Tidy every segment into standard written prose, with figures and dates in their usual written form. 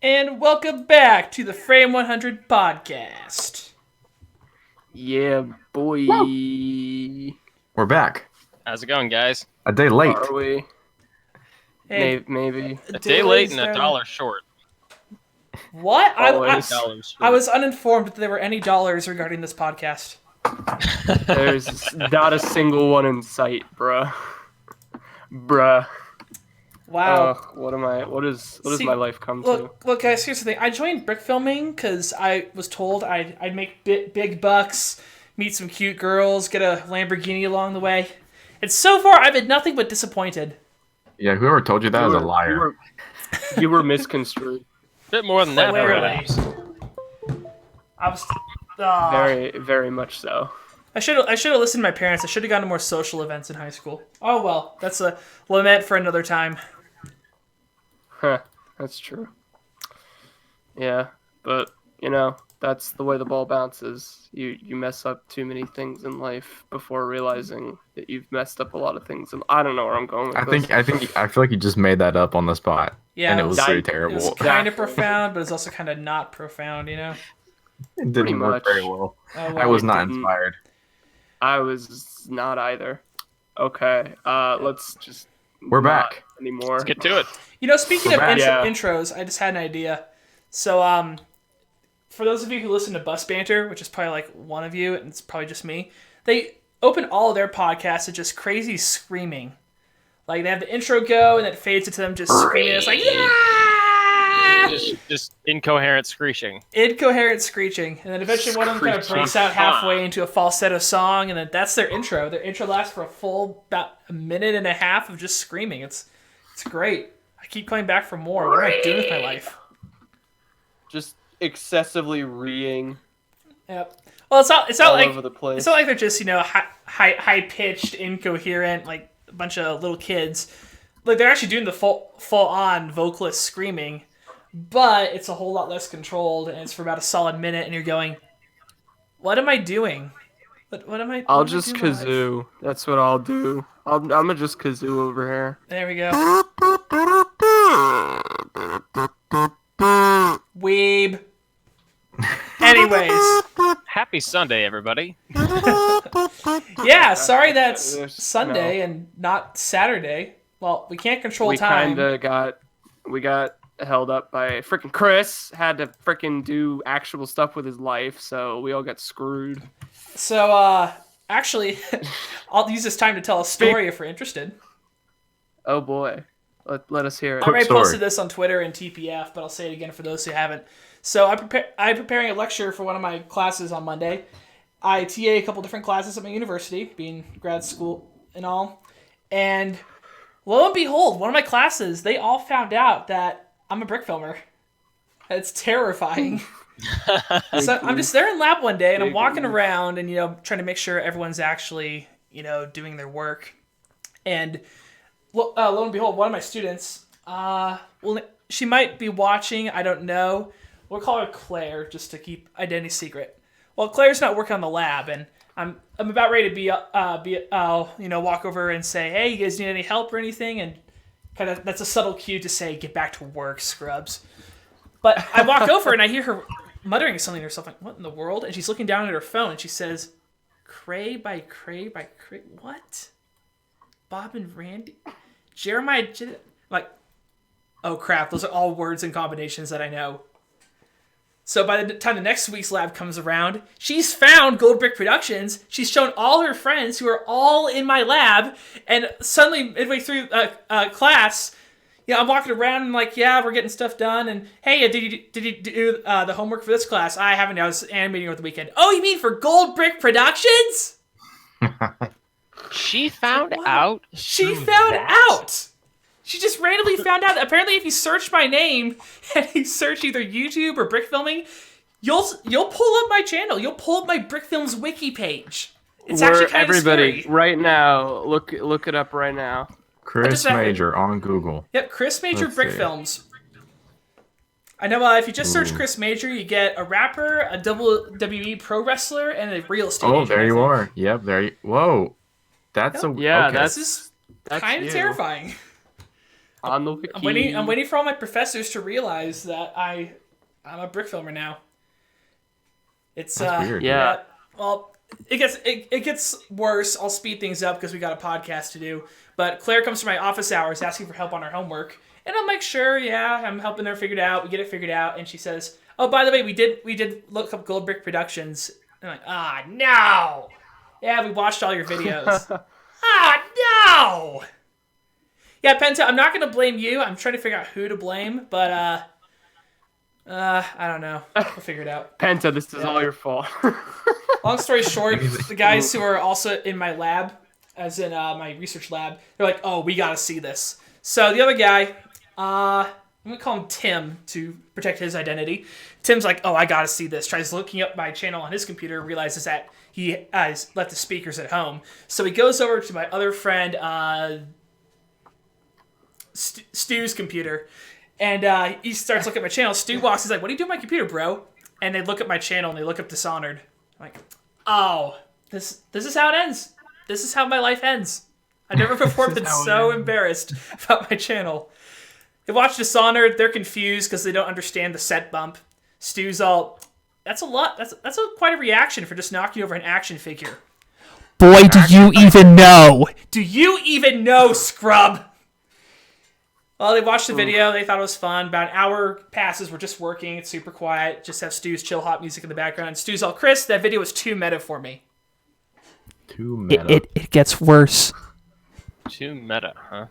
and welcome back to the Frame100 podcast. Yeah, boy. We're back. How's it going, guys? A day late. Are we? Hey, Maybe. A day late and started- $1 short. What? Always. I was uninformed that there were any dollars regarding this podcast. There's not a single one in sight, bruh. Bruh. Wow. What does See, my life come to? Look, guys, here's the thing. I joined brick filming because I was told I'd make big bucks, meet some cute girls, get a Lamborghini along the way. And so far, I've been nothing but disappointed. Yeah, whoever told you that is a liar. You were misconstrued. Bit more than that, Clearly. perhaps. I was... Very, very much so. I should have listened to my parents. I should have gone to more social events in high school. Oh, well. That's a lament for another time. Huh. That's true. Yeah, but, that's the way the ball bounces. You mess up too many things in life before realizing that you've messed up a lot of things. And I don't know where I'm going with this. I feel like you just made that up on the spot. Yeah, and it was pretty It terrible. was kind of profound, but it's also kind of not profound, It Pretty didn't work much. very well. Oh, I was not didn't. inspired. I was not either. Okay, let's just... We're not back. Anymore. Let's get to it. Speaking of Yeah. intros, I just had an idea. So, for those of you who listen to Bus Banter, which is probably like one of you, and it's probably just me, they open all of their podcasts with just crazy screaming. Like, they have the intro go, and it fades into them just screaming. It's like, yeah! Just incoherent screeching. Incoherent screeching. And then eventually one of them kind of breaks out halfway into a falsetto song, and then that's their intro. Their intro lasts for a full, about a minute and a half of just screaming. It's great. I keep coming back for more. What am I doing with my life? Just excessively reeing Yep. Well, it's not all like over the place. it's not like they're just high pitched, incoherent, like a bunch of little kids. Like they're actually doing the full on vocalist screaming, but it's a whole lot less controlled, and it's for about a solid minute, and you're going, "What am I doing? What am I?" I'll what am I just doing with my life?" kazoo. That's what I'll do. I'm gonna just kazoo over here. There we go. Weeb. Anyways, Happy Sunday, everybody. yeah. Sorry, that's There's- Sunday and not Saturday. Well, we can't control We time. kinda got held up by freaking Chris. Had to freaking do actual stuff with his life, so we all got screwed. So, actually, I'll use this time to tell a story if you're interested. Oh boy, let us hear it. I already story. posted this on Twitter and TPF, but I'll say it again for those who haven't. So I'm preparing a lecture for one of my classes on Monday. I TA a couple different classes at my university, being grad school and all. And lo and behold, one of my classes, they all found out that I'm a brick filmer. It's terrifying. So I'm just there in lab one day, and I'm walking around and, trying to make sure everyone's actually, doing their work. And lo and behold, one of my students, she might be watching, I don't know. We'll call her Claire just to keep identity secret. Well, Claire's not working on the lab, and I'm about ready to walk over and say, "Hey, you guys need any help or anything?" And kind of that's a subtle cue to say, "Get back to work, scrubs." But I walk over and I hear her muttering something to herself, like, "What in the world?" And she's looking down at her phone and she says, "Cray by Cray by Cray, what? Bob and Randy, Jeremiah, like, oh crap! Those are all words and combinations that I know." So by the time the next week's lab comes around, she's found Gold Brick Productions. She's shown all her friends who are all in my lab, and suddenly midway through class, I'm walking around and like, yeah, we're getting stuff done. And hey, did you do the homework for this class? I haven't. I was animating over the weekend. Oh, you mean for Gold Brick Productions? She found Wow. out. She found out. She just randomly found out. Apparently, if you search my name and you search either YouTube or Brick Filming, you'll pull up my channel. You'll pull up my Brick Films wiki page. It's actually kind of everybody scary. right now. Look it up right now. Chris Major on Google. Yep, Chris Major Let's Brick see. Films. I know if you just search Chris Major, you get a rapper, a WWE pro wrestler, and a real estate agent. There I you think. are. Yep, there you... Whoa. That's Yep. a... Yeah, okay. This is kind of you. terrifying. On the wiki. I'm waiting for all my professors to realize that I'm a brick filmer now. It's That's weird. Yeah. Well, it gets worse. I'll speed things up because we got a podcast to do. But Claire comes to my office hours asking for help on her homework, and I'm like, sure, yeah, I'm helping her figure it out. We get it figured out, and she says, "Oh, by the way, we did look up Gold Brick Productions." And I'm like, no. Yeah, we watched all your videos. No. Yeah, Penta, I'm not gonna blame you. I'm trying to figure out who to blame, but I don't know. We'll figure it out. Penta, this is all your fault. Long story short, the guys who are also in my lab, as in my research lab, they're like, "Oh, we gotta see this." So the other guy, I'm gonna call him Tim to protect his identity. Tim's like, "Oh, I gotta see this." Tries looking up my channel on his computer, realizes that he has left the speakers at home. So he goes over to my other friend, Stu's computer, and he starts looking at my channel. Stu walks, he's like, "What are you doing on my computer, bro?" And they look at my channel and they look up Dishonored. I'm like, oh, this is how it ends. This is how my life ends. I've never before been so embarrassed about my channel. They watch Dishonored, they're confused because they don't understand the set bump. Stu's all, that's a lot. That's quite a reaction for just knocking over an action figure. Boy, do you even know? Do you even know, scrub? Well, they watched the video. They thought it was fun. About an hour passes. We're just working. It's super quiet. Just have Stu's chill hot music in the background. Stu's all, "Chris, that video was too meta for me." Too meta. It gets worse. Too meta, huh?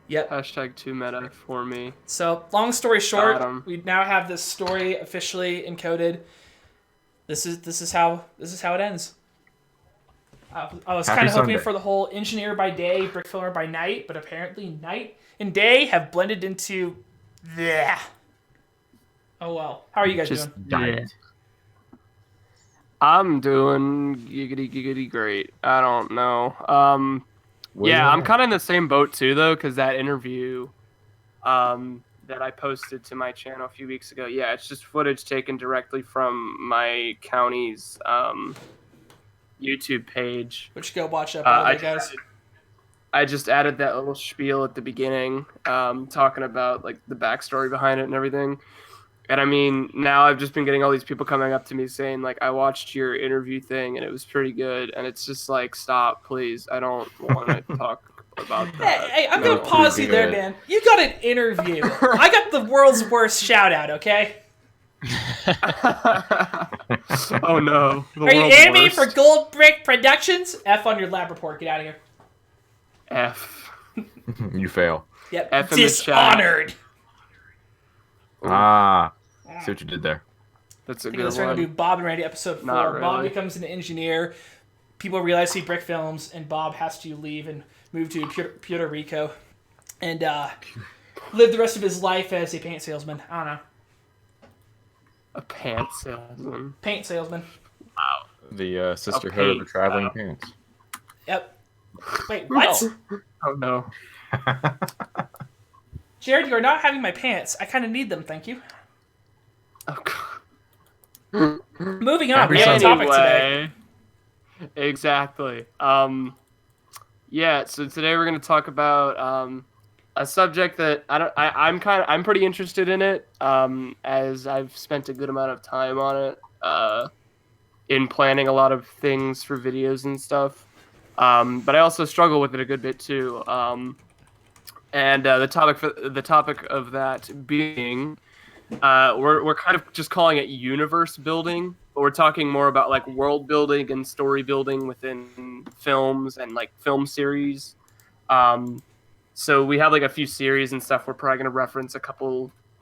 Yep. Hashtag too meta for me. So, long story short, Got 'em. we now have this story officially encoded. This is how it ends. I was Happy kind of hoping Sunday. for the whole engineer by day, brick filler by night, but apparently night and day have blended into bleh. Oh well. How are you guys Just doing? Diet. I'm doing giggity great. I don't know. Yeah, I'm kind of in the same boat too, though, because that interview that I posted to my channel a few weeks ago, yeah, it's just footage taken directly from my county's YouTube page. Which go watch that, by the way, guys. I just added that little spiel at the beginning, talking about like the backstory behind it and everything. And I mean, now I've just been getting all these people coming up to me saying, like, I watched your interview thing and it was pretty good. And it's just like, stop, please. I don't want to talk about that. Hey, I'm going to pause you there, man. You got an interview. I got the world's worst shout out, okay? Oh, no. Are you animating for Gold Brick Productions? F on your lab report. Get out of here. F. You fail. Yep. F in the chat. Dishonored. See what you did there. That's a I think good that's what we're one. going to do Bob and Randy episode 4. Not Bob really. becomes an engineer. People realize he brick films, and Bob has to leave and move to Puerto Rico and live the rest of his life as a paint salesman. I don't know. A pants salesman. Paint salesman. The Sisterhood of the Traveling Pants. Yep. Wait, what? Oh, no. Jared, you are not having my pants. I kind of need them, thank you. Oh, God. Moving on. Happy We have a Sunday. topic today. Exactly. Yeah, so today we're going to talk about a subject that I'm pretty interested in it, as I've spent a good amount of time on it, in planning a lot of things for videos and stuff. But I also struggle with it a good bit too. And the topic of that being, we're kind of just calling it universe building, but we're talking more about like world building and story building within films and like film series. So we have like a few series and stuff we're probably going to reference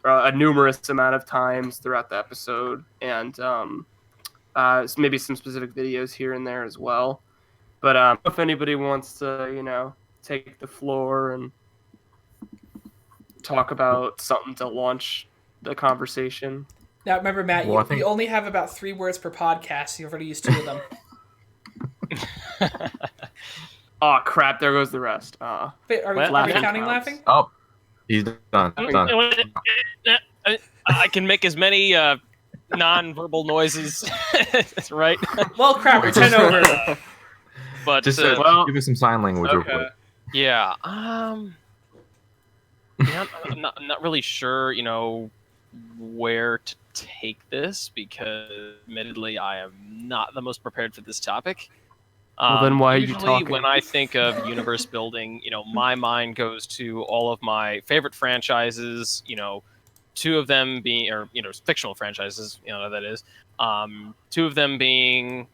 a numerous amount of times throughout the episode, and maybe some specific videos here and there as well. But if anybody wants to, take the floor and talk about something to launch the conversation. Now, remember, Matt, Well, I think- you only have about 3 words per podcast. You've already used 2 of them. Oh, crap. There goes the rest. Wait, are we Laughing counting counts. laughing? Oh, he's done. Done. I can make as many non-verbal noises, right? Well, crap, we're 10 over. But Just well, give us some sign language real okay. quick. yeah, Yeah, I'm not really sure, where to take this because, admittedly, I am not the most prepared for this topic. Well, then why are you Usually, talking? when I think of universe building, my mind goes to all of my favorite franchises. Two of them being, or fictional franchises. That is. Two of them being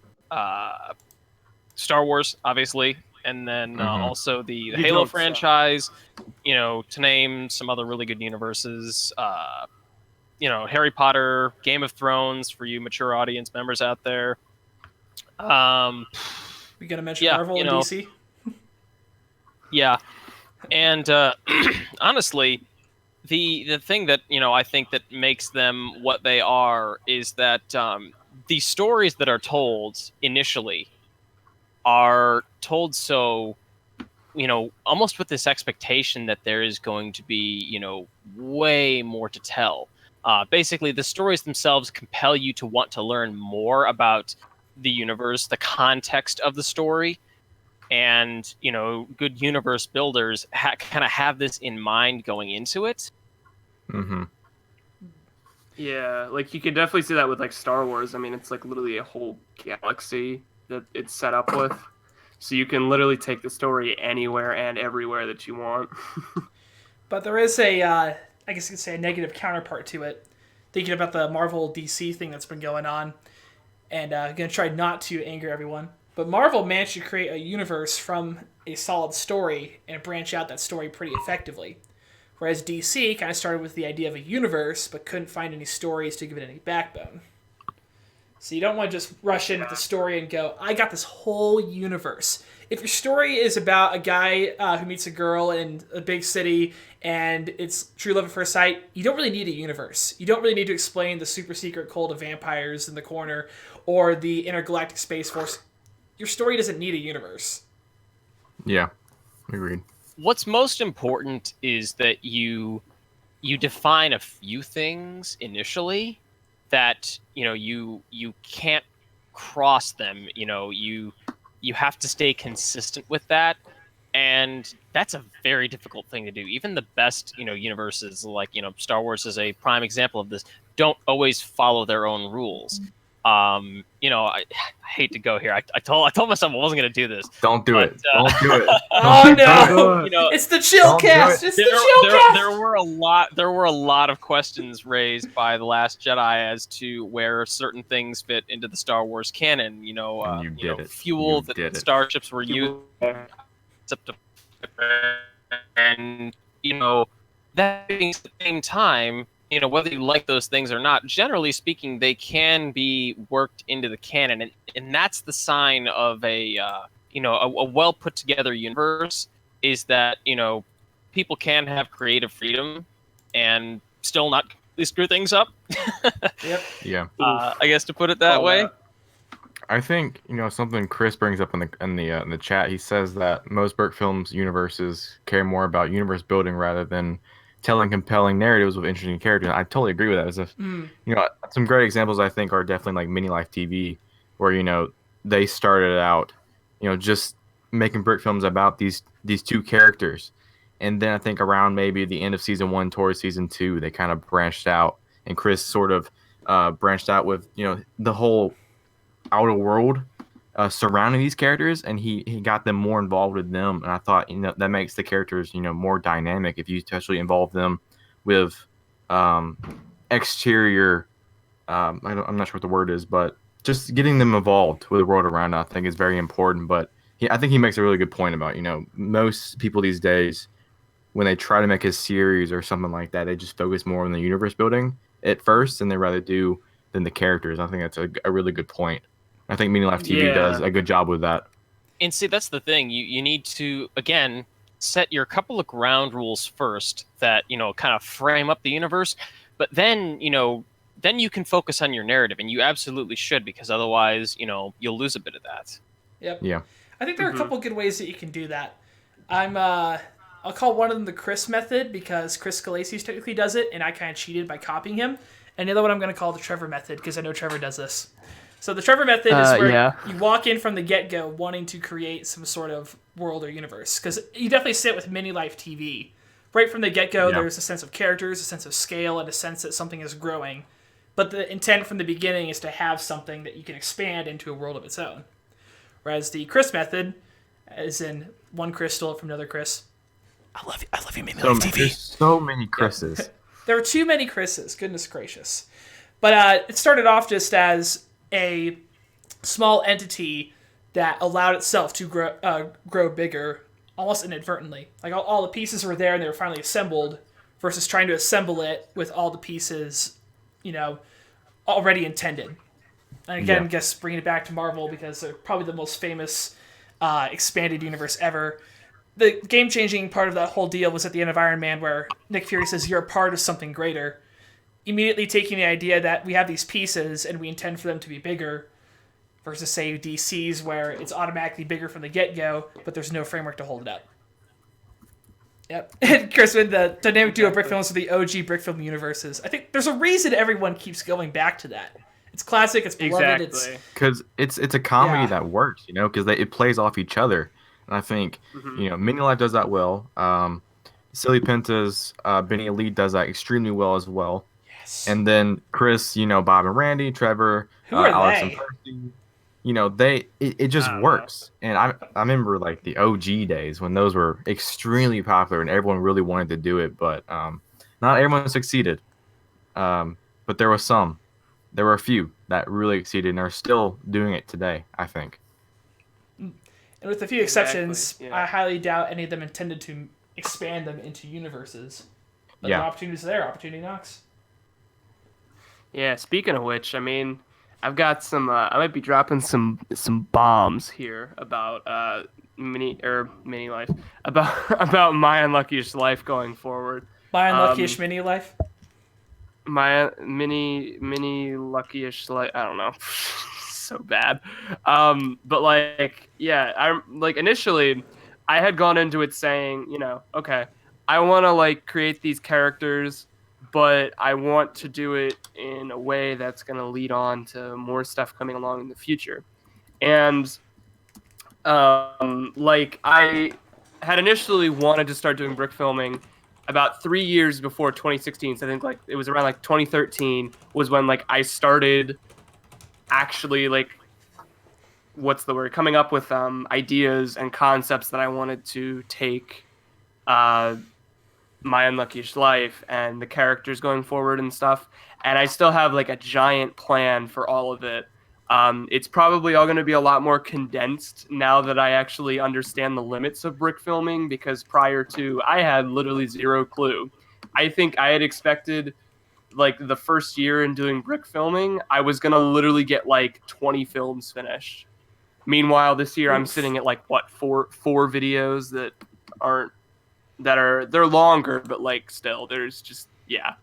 Star Wars, obviously, and then also the You Halo don't suck. franchise. To name some other really good universes. Harry Potter, Game of Thrones for you mature audience members out there. We gotta mention Yeah, Marvel and DC. Yeah, and honestly, the thing that I think that makes them what they are is that the stories that are told initially are told so almost with this expectation that there is going to be way more to tell. Basically, the stories themselves compel you to want to learn more about the universe, the context of the story, and good universe builders kind of have this in mind going into it. Mm-hmm. Yeah, like you can definitely see that with like Star Wars. I mean, it's like literally a whole galaxy that it's set up with. So you can literally take the story anywhere and everywhere that you want. But there is a, I guess you could say, a negative counterpart to it. Thinking about the Marvel DC thing that's been going on, and going to try not to anger everyone. But Marvel managed to create a universe from a solid story and branch out that story pretty effectively. Whereas DC kind of started with the idea of a universe, but couldn't find any stories to give it any backbone. So you don't want to just rush in with the story and go, I got this whole universe. If your story is about a guy who meets a girl in a big city and it's true love at first sight, you don't really need a universe. You don't really need to explain the super secret cult of vampires in the corner or the intergalactic space force. Your story doesn't need a universe. Yeah, agreed. What's most important is that you define a few things initially that you can't cross them. You have to stay consistent with that, and that's a very difficult thing to do. Even the best universes, like Star Wars is a prime example of this, don't always follow their own rules. I hate to go here. I told myself I wasn't going to do this. Don't do it. Don't do it. Oh Don't do no! it. It's the Chillcast. It's the Chillcast. There were a lot of questions raised by The Last Jedi as to where certain things fit into the Star Wars canon. And you did it. Fuel You that did the it. starships were using, and that being at the same time, whether you like those things or not, generally speaking, they can be worked into the canon, and that's the sign of a well put together universe. Is that people can have creative freedom and still not screw things up. Yep. Yeah. I guess to put it that way. I think something Chris brings up in the chat. He says that most Burke films universes care more about universe building rather than telling compelling narratives with interesting characters. I totally agree with that. As if some great examples I think are definitely like Mini Life TV, where they started out just making Burke films about these two characters, and then I think around maybe the end of season 1 towards season 2 they kind of branched out, and Chris sort of branched out with the whole outer world surrounding these characters, and he got them more involved with them, and I thought that makes the characters more dynamic if you actually involve them with exterior I'm not sure what the word is, but just getting them involved with the world around I think is very important. But I think he makes a really good point about most people these days, when they try to make a series or something like that, they just focus more on the universe building at first than they rather do than the characters. I think that's a really good point. I think Mini Life TV does a good job with that. And see, that's the thing. You need to, again, set your couple of ground rules first that, kind of frame up the universe. But then, then you can focus on your narrative, and you absolutely should, because otherwise, you'll lose a bit of that. Yep. Yeah. I think there are a couple good ways that you can do that. I'll call one of them the Chris method, because Chris Scalesi technically does it, and I kind of cheated by copying him. And the other one I'm going to call the Trevor method, because I know Trevor does this. So the Trevor method is where you walk in from the get-go wanting to create some sort of world or universe. Because you definitely sit with Mini Life TV, right from the get-go, Yeah. there's a sense of characters, a sense of scale, and a sense that something is growing. But the intent from the beginning is to have something that you can expand into a world of its own. Whereas the Chris method, as in one Chris stole it from another Chris. I love you, Mimi So, Life TV. there's so many Chris's. There were too many Chris's, goodness gracious. But it started off just as a small entity that allowed itself to grow bigger, almost inadvertently. Like all the pieces were there and they were finally assembled, versus trying to assemble it with all the pieces, already intended. And again, I guess bringing it back to Marvel because they're probably the most famous expanded universe ever. The game-changing part of that whole deal was at the end of Iron Man where Nick Fury says, "You're a part of something greater." Immediately taking the idea that we have these pieces and we intend for them to be bigger, versus, say, DC's where it's automatically bigger from the get-go, but there's no framework to hold it up. Yep. And Crispin, the dynamic duo brick films are the OG brick film universes. I think there's a reason everyone keeps going back to that. It's classic, it's beloved, Exactly. Because it's a comedy Yeah. that works, because it plays off each other. And I think, Mini Life does that well. Silly Penta's Benny Elite does that extremely well as well. Yes. And then Chris, Bob and Randy, Trevor, Who are Alex they? and Percy, it just works. And I remember like the OG days when those were extremely popular and everyone really wanted to do it, but not everyone succeeded. But there were a few that really succeeded and are still doing it today, I think. And with a few exceptions, Exactly, yeah. I highly doubt any of them intended to expand them into universes. But Yeah. the opportunity's there, opportunity knocks. Yeah, speaking of which, I mean, I've got some. I might be dropping some bombs here about mini life about my unluckiest life going forward. My unluckiest mini life. My mini luckyish life. I don't know. So bad. But like, yeah, I'm like initially, I had gone into it saying, okay, I want to like create these characters, but I want to do it in a way that's going to lead on to more stuff coming along in the future. And like I had initially wanted to start doing brick filming about 3 years before 2016. So I think like it was around like 2013 was when like I started actually like coming up with ideas and concepts that I wanted to take my unluckiest life and the characters going forward and stuff. And I still have like a giant plan for all of it. It's probably all going to be a lot more condensed now that I actually understand the limits of brick filming, because prior to, I had literally zero clue. I think I had expected like the first year in doing brick filming, I was going to literally get like 20 films finished. Meanwhile, this year I'm sitting at like four videos they're longer, but like still there's just, yeah.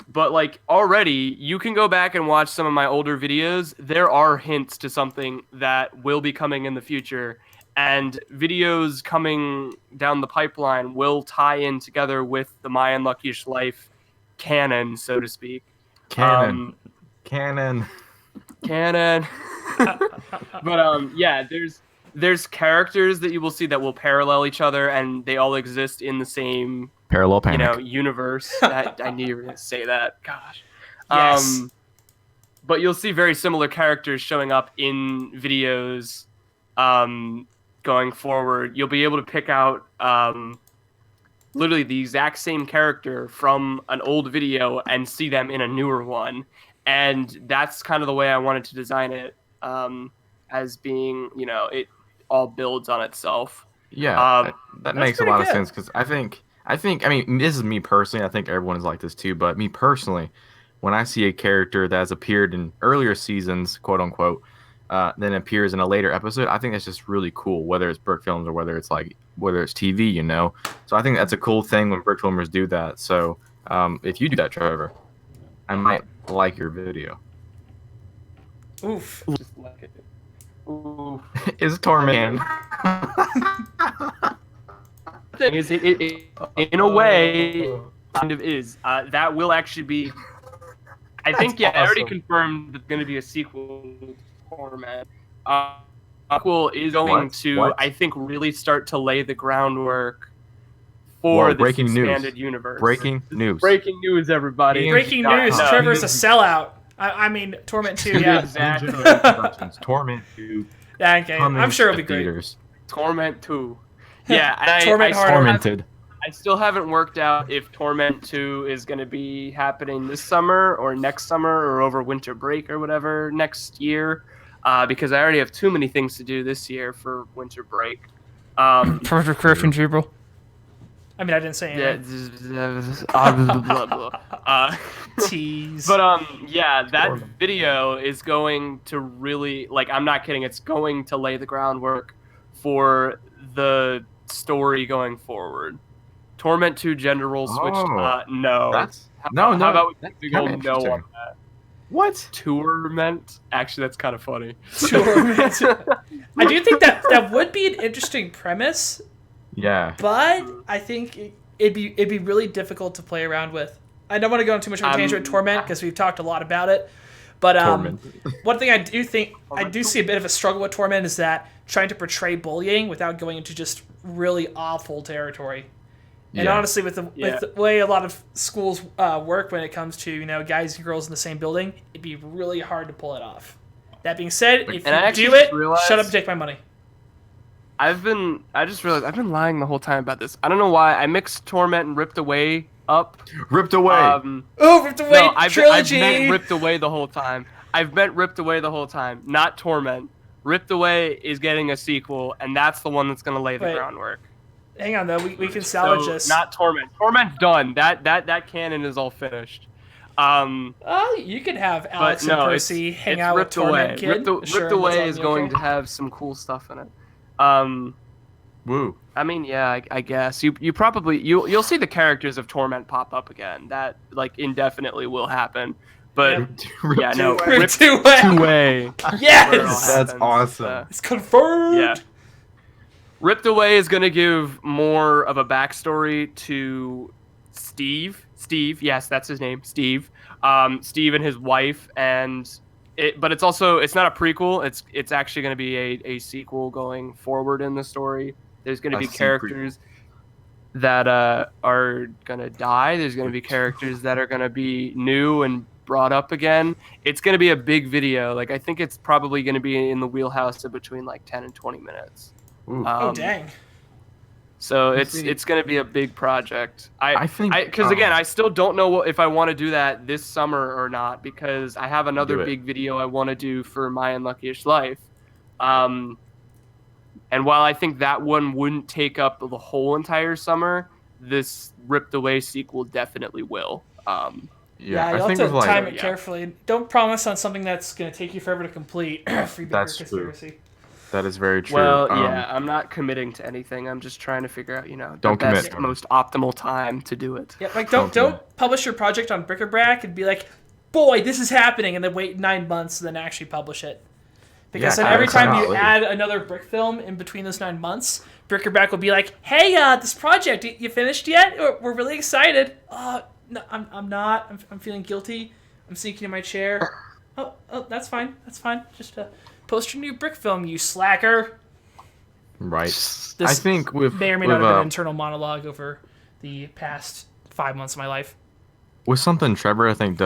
But like already you can go back and watch some of my older videos. There are hints to something that will be coming in the future, and videos coming down the pipeline will tie in together with the My Unluckiest Life canon, so to speak. Canon. But yeah, there's characters that you will see that will parallel each other, and they all exist in the same Parallel panic. universe. I knew you were gonna say that. Gosh. Yes. But you'll see very similar characters showing up in videos going forward. You'll be able to pick out literally the exact same character from an old video and see them in a newer one. And that's kind of the way I wanted to design it, as being, it all builds on itself. Yeah, that makes a pretty lot of good. sense, because I mean, this is me personally. I think everyone is like this too, but me personally, when I see a character that has appeared in earlier seasons, quote unquote, then appears in a later episode, I think that's just really cool, whether it's brick films or whether it's TV, So I think that's a cool thing when brick filmers do that. So if you do that, Trevor, I might like your video. Oof. Just like it. Ooh. Is torment. Thing is, it in a way kind of is. That will actually be. I think I already confirmed there's going to be a sequel format. Sequel is going to, What? I think, really start to lay the groundwork for Whoa, this breaking news. expanded universe. Breaking news. Breaking news, everybody. Breaking news: Trevor's a sellout. I mean, Torment 2. Yeah. Exactly. Productions, Torment 2. Yeah. Okay. I'm sure it'll be great. Theaters. Torment 2. Yeah, and Torment harder. Tormented. I still haven't worked out if Torment 2 is going to be happening this summer or next summer or over winter break or whatever next year, because I already have too many things to do this year for winter break. Perfect Griffin Jubril. I mean, I didn't say anything. Tease. But yeah, that video is going to really, like, I'm not kidding. It's going to lay the groundwork for the story going forward. Torment 2 gender role switched. No. That's How about we that's go kinda no on interesting. that? What? Torment? Actually, that's kind of funny. Torment. I do think that would be an interesting premise, Yeah. but I think it'd be really difficult to play around with. I don't want to go on too much of a tangent with Torment because we've talked a lot about it. But one thing I do think I do see a bit of a struggle with Torment is that trying to portray bullying without going into just really awful territory. And Yeah. honestly, with the way a lot of schools work when it comes to guys and girls in the same building, it'd be really hard to pull it off. That being said, if you do it, shut up and take my money. I just realized I've been lying the whole time about this. I don't know why. I mixed Torment and Ripped Away up. Ripped Away. Ripped Away No, trilogy. I've meant Ripped Away the whole time. Not Torment. Ripped Away is getting a sequel, and that's the one that's going to lay the groundwork. Hang on, though. We can salvage this. Not Torment. Torment's done. That canon is all finished. You could have Alex and Percy hang out with Torment Kid. Ripped Away is going to have some cool stuff in it. Woo. I mean, yeah, I guess you probably you'll see the characters of Torment pop up again. That like indefinitely will happen. But yeah, no, Ripped Away. Yes, that's awesome. It's confirmed. Yeah. Ripped Away is going to give more of a backstory to Steve. Yes, that's his name, Steve. Steve and his wife, but it's not a prequel. It's actually going to be a sequel going forward in the story. There's going to be characters that are going to die. There's going to be characters that are going to be new and brought up again. It's going to be a big video. Like I think it's probably going to be in the wheelhouse of between like 10 and 20 minutes. Dang. So it's going to be a big project. I think because again, I still don't know if I want to do that this summer or not because I have another big video I want to do for My Unluckiest Life. And while I think that one wouldn't take up the whole entire summer, this Ripped Away sequel definitely will. Yeah, you'll have to time it carefully. Don't promise on something that's going to take you forever to complete for your bigger conspiracy. True. That is very true. Well, I'm not committing to anything. I'm just trying to figure out, the best, most optimal time to do it. Yeah, like don't publish your project on Bric-a-Brac and be like, boy, this is happening, and then wait 9 months and then actually publish it. Because then every time you add another brick film in between those 9 months, Bric-a-Brac will be like, hey, this project, you finished yet? We're really excited. No, I'm not. I'm feeling guilty. I'm sneaking in my chair. Oh, that's fine. That's fine. Just post your new brick film, you slacker. Right. This I think with may or may not have been an internal monologue over the past 5 months of my life. With something Trevor I think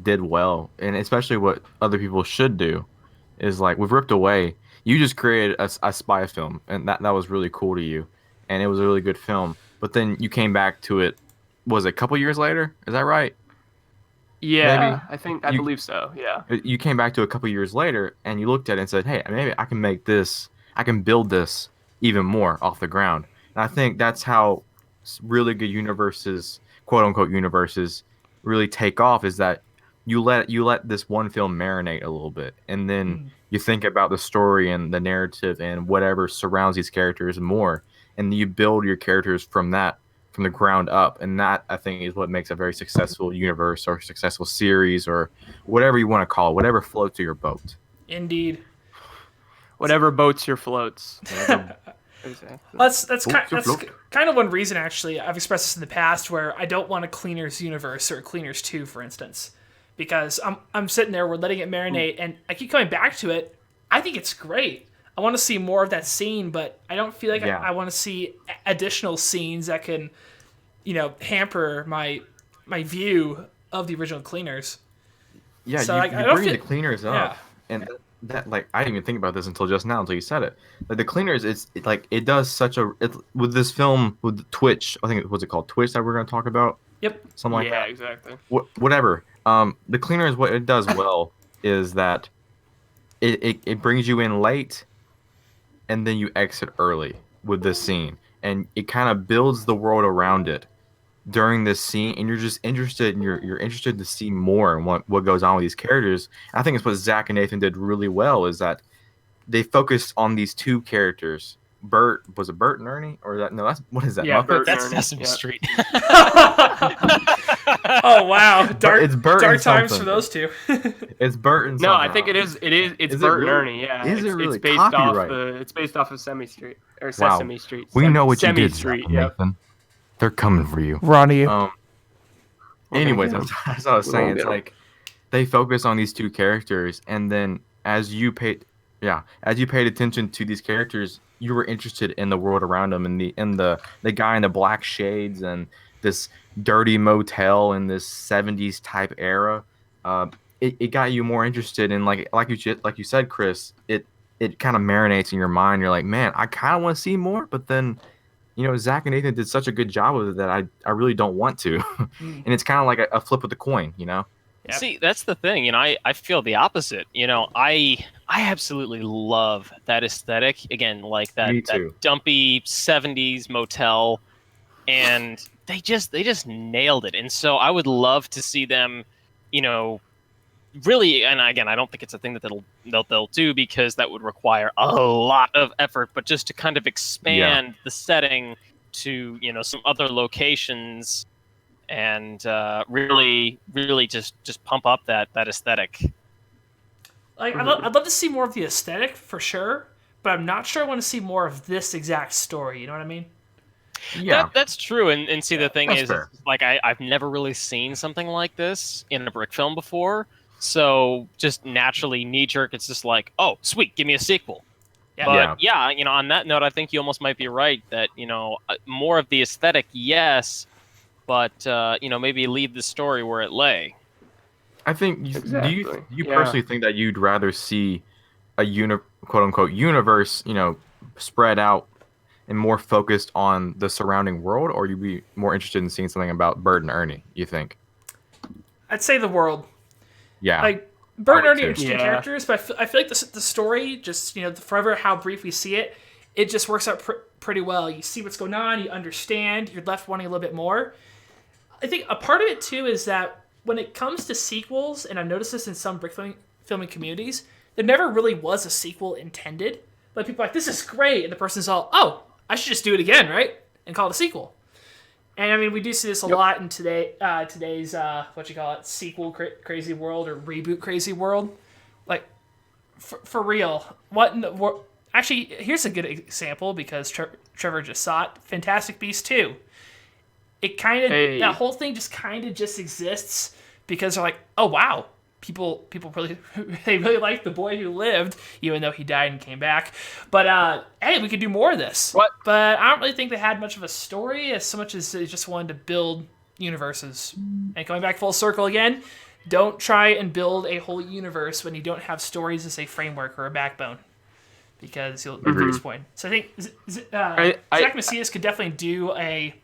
did well, and especially what other people should do, is like with Ripped Away, you just created a spy film, and that was really cool to you, and it was a really good film. But then you came back to it. Was it a couple years later? Is that right? Yeah, maybe. I believe so. Yeah. You came back to a couple years later, and you looked at it and said, "Hey, maybe I can make this. I can build this even more off the ground." And I think that's how really good universes, quote unquote universes, really take off. Is that you let this one film marinate a little bit, and then you think about the story and the narrative and whatever surrounds these characters more, and you build your characters from the ground up, and that I think is what makes a very successful universe or successful series or whatever you want to call it, whatever floats your boat. Indeed. Whatever boats your floats. Exactly. That's kind of one reason actually I've expressed this in the past where I don't want a Cleaners universe or a Cleaners 2 for instance, because I'm sitting there, we're letting it marinate, and I keep coming back to it. I think it's great. I want to see more of that scene, but I don't feel like Yeah. I want to see additional scenes that can, hamper my view of the original Cleaners. Yeah, So you like I you don't bring feel the cleaners yeah. up, and that like I didn't even think about this until just now until you said it. Like the cleaners, like it does such a with this film with Twitch. I think what's it called Twitch that we're going to talk about Yep. something like Yeah, that. exactly. Whatever. The cleaners, what it does well is that it brings you in late and then you exit early with this scene, and it kind of builds the world around it during this scene, and you're just interested and you're interested to see more and what goes on with these characters. I think it's what Zach and Nathan did really well is that they focused on these two characters. Bert, was it Bert and Ernie, or that no, that's what is that, Yeah, Bert Muppets? and That's Ernie, Sesame yeah. Street. Oh wow, dark it's Bert and times for something. those two. It's Bert and No, I something. think it's Is it Bert and really? Ernie. Yeah, Is it it's really? based Copyright. it's based off of Sesame Street or Wow. Sesame Street. We know what you Sesame did, Street. Zach and Yep. Nathan. They're coming for you. Ron, you. Anyways, get 'em. that's what I was We saying. won't It's get 'em. like they focus on these two characters, and then as you paid attention to these characters, you were interested in the world around them, and the guy in the black shades and this dirty motel in this '70s type era. It got you more interested in like you said, Chris. It kind of marinates in your mind. You're like, man, I kind of want to see more, but then Zach and Nathan did such a good job with it that I really don't want to. And it's kind of like a flip of the coin. Yep. See, that's the thing. I feel the opposite. I absolutely love that aesthetic. Again, like that Me too. dumpy '70s motel, and they just nailed it. And so I would love to see them, really. And again, I don't think it's a thing that they'll do because that would require a lot of effort. But just to kind of expand the setting to some other locations and really just pump up that aesthetic. Like I'd love to see more of the aesthetic for sure, but I'm not sure I want to see more of this exact story. You know what I mean? Yeah. That's true. And see, the thing That's is, fair. like I've never really seen something like this in a brick film before. So just naturally knee jerk, it's just like, oh, sweet, give me a sequel. Yeah. But yeah, on that note, I think you almost might be right that more of the aesthetic, yes, but maybe leave the story where it lay. I think Exactly. do you Yeah. personally think that you'd rather see a quote unquote universe, spread out and more focused on the surrounding world, or you'd be more interested in seeing something about Bert and Ernie, you think? I'd say the world. Yeah. Like Bert and I would Ernie are too. interesting Yeah. characters, but I feel like the story, just forever how brief we see it, it just works out pretty well. You see what's going on, you understand, you're left wanting a little bit more. I think a part of it too is that when it comes to sequels, and I've noticed this in some brick filming communities, there never really was a sequel intended. But people are like, this is great, and the person's all, oh, I should just do it again, right? And call it a sequel. And I mean, we do see this a lot in today's sequel crazy world or reboot crazy world. Like, for real, what in the world? Actually, here's a good example because Trevor just saw it. Fantastic Beasts 2. It kind of that whole thing just exists because they're like, oh wow, people really they really like the boy who lived, even though he died and came back. But hey, we could do more of this. What? But I don't really think they had much of a story as so much as they just wanted to build universes. And coming back full circle again, don't try and build a whole universe when you don't have stories as a framework or a backbone, because you'll disappoint. So I think Zach Macias could definitely do a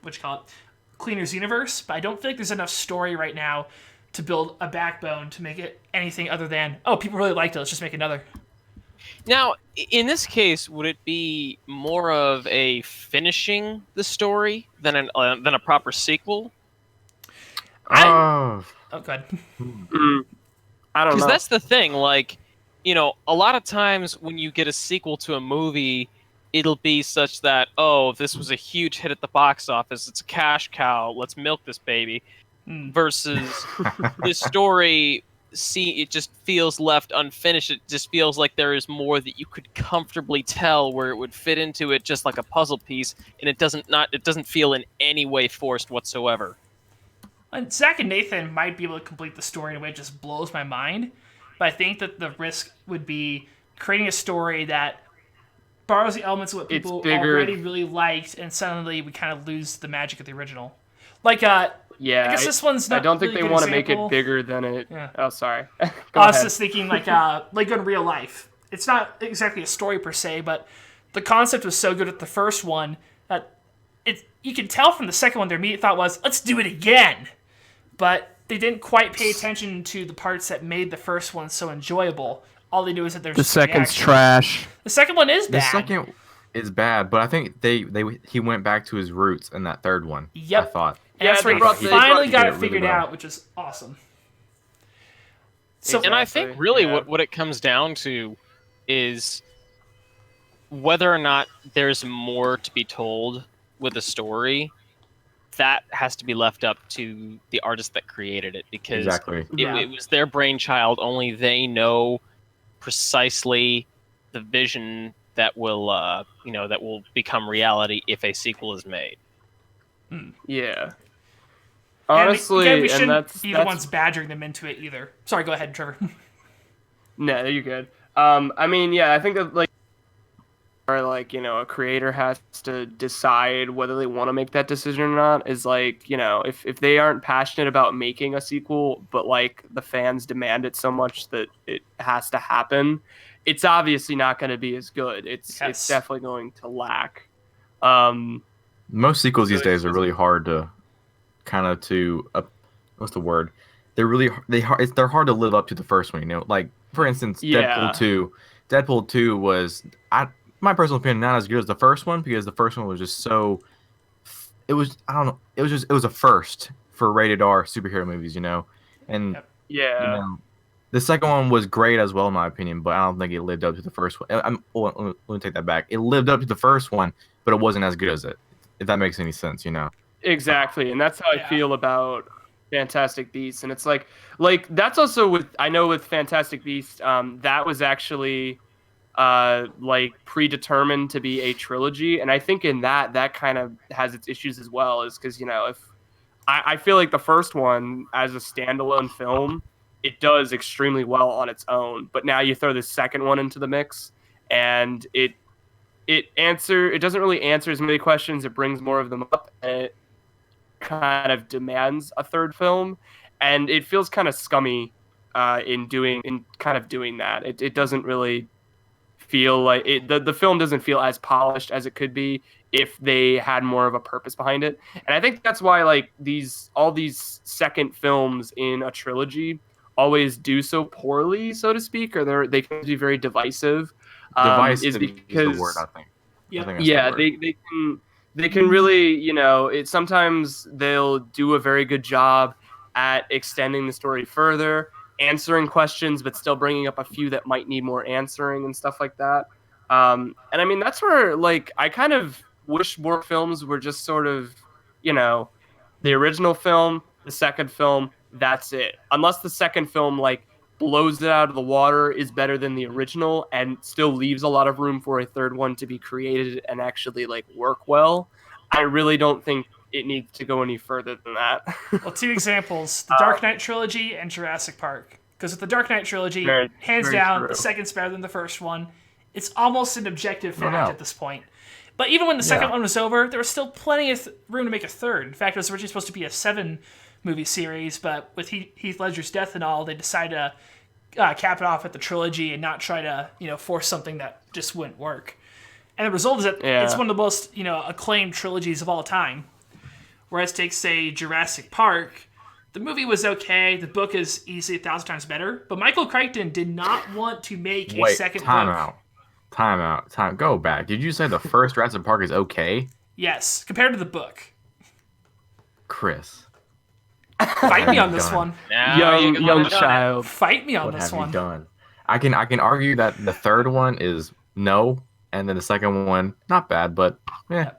Cleaners universe, but I don't feel like there's enough story right now to build a backbone to make it anything other than, oh, people really liked it, let's just make another. Now, in this case, would it be more of a finishing the story than a proper sequel? Oh, Oh, God. I don't Because know. that's the thing. Like, a lot of times when you get a sequel to a movie, it'll be such that, oh, this was a huge hit at the box office. It's a cash cow. Let's milk this baby. Versus this story, it just feels left unfinished. It just feels like there is more that you could comfortably tell where it would fit into it, just like a puzzle piece, and it doesn't feel in any way forced whatsoever. And Zach and Nathan might be able to complete the story in a way that just blows my mind, but I think that the risk would be creating a story that borrows the elements of what It's people bigger. already really liked, and suddenly we kind of lose the magic of the original. Like, Yeah, I guess this one's not I don't think really they a good want to make example. it bigger than it. Yeah. Oh, sorry. Go I was ahead. just thinking, like in real life. It's not exactly a story per se, but the concept was so good at the first one that you can tell from the second one their immediate thought was, let's do it again. But they didn't quite pay attention to the parts that made the first one so enjoyable. All they knew is that there's The just great second's action. trash. The second one is The bad. second is bad, but I think he went back to his roots in that third one. Yep. I thought. And that's Yeah, where they he brought- finally they got did it it really figured well. out, which is awesome. So, And I think really yeah. what it comes down to is whether or not there's more to be told with a story. That has to be left up to the artist that created it, because Exactly. it was their brainchild. Only they know precisely the vision that will that will become reality if a sequel is made. Yeah. and Honestly, again, we and shouldn't that's be the ones badgering them into it either. Sorry, go ahead, Trevor. No, you're good. I mean, yeah, I think that like, or like, a creator has to decide whether they want to make that decision or not. Is like, if they aren't passionate about making a sequel, but like the fans demand it so much that it has to happen, it's obviously not going to be as good. It's Yes. definitely going to lack. Um, Most sequels these So days are it's- really hard to what's the word? They're hard to live up to the first one. Like for instance, Yeah. Deadpool 2. Deadpool 2 was my personal opinion not as good as the first one because the first one was just so. It was I don't know. It was a first for rated R superhero movies, and Yep. yeah. the second one was great as well in my opinion, but I don't think it lived up to the first one. Let me take that back. It lived up to the first one, but it wasn't as good as it. If that makes any sense. Exactly, and that's how Yeah. I feel about Fantastic Beasts. And it's like that's also with Fantastic Beasts. That was actually like predetermined to be a trilogy, and I think in that kind of has its issues as well. Is because if I feel like the first one as a standalone film, it does extremely well on its own, but now you throw the second one into the mix, and it doesn't really answer as many questions. It brings more of them up, and it kind of demands a third film, and it feels kind of scummy in kind of doing that. It doesn't really feel like the film doesn't feel as polished as it could be if they had more of a purpose behind it. And I think that's why like all these second films in a trilogy always do so poorly, so to speak, or they can be very divisive. Divisive Is is the because word, I think. Yep. I think that's yeah, the word. they can really, sometimes they'll do a very good job at extending the story further, answering questions, but still bringing up a few that might need more answering and stuff like that. And I mean, that's where like I kind of wish more films were just sort of, the original film, the second film, that's it. Unless the second film like blows it out of the water, is better than the original, and still leaves a lot of room for a third one to be created and actually like work well. I really don't think it needs to go any further than that. Well, two examples: the Dark Knight trilogy and Jurassic Park. Because with the Dark Knight trilogy, Very- hands very down, true. the second's better than the first one. It's almost an objective No fact doubt. at this point. But even when the second Yeah. one was over, there was still plenty of room to make a third. In fact, it was originally supposed to be a 7-movie series, but with Heath Ledger's death and all, they decided to cap it off at the trilogy and not try to force something that just wouldn't work. And the result is that Yeah. it's one of the most acclaimed trilogies of all time. Whereas take, say, Jurassic Park, the movie was okay, the book is easily 1,000 times better, but Michael Crichton did not want to make a Wait, second time book. out. Go back. Did you say the first Jurassic Park is okay? Yes, compared to the book. Chris. Fight me on this done? one. Now you young got it. child. Fight me on What this have one. you done? I can argue that the third one is no, and then the second one not bad, but yeah.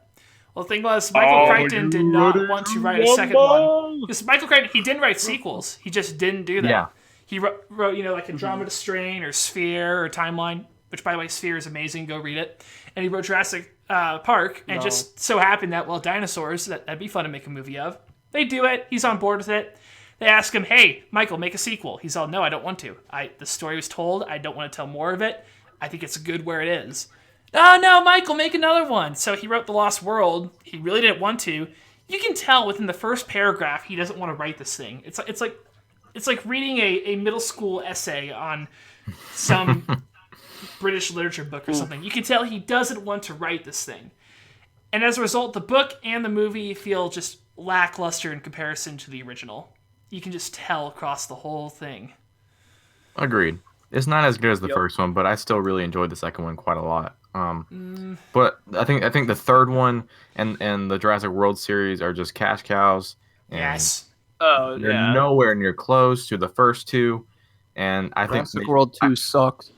Well, the thing was, Michael Crichton did not want to write a second one. Because Michael Crichton, he didn't write sequels. He just didn't do that. Yeah. He wrote like Andromeda Strain or Sphere or Timeline, which, by the way, Sphere is amazing. Go read it. And he wrote Jurassic Park, and just so happened that, well, dinosaurs, that'd be fun to make a movie of. They do it. He's on board with it. They ask him, hey, Michael, make a sequel. He's all, no, I don't want to. The story was told. I don't want to tell more of it. I think it's good where it is. oh no, Michael, make another one. So he wrote The Lost World. He really didn't want to. You can tell within the first paragraph he doesn't want to write this thing. It's like reading a middle school essay on some British literature book or something. You can tell he doesn't want to write this thing. And as a result, the book and the movie feel just lackluster in comparison to the original. You can just tell across the whole thing. Agreed. It's not as good as the first one, but I still really enjoyed the second one quite a lot. But I think the third one and the Jurassic World series are just cash cows, and Yes. Oh they're yeah. nowhere near close to the first two. And I think Jurassic World 2 sucks.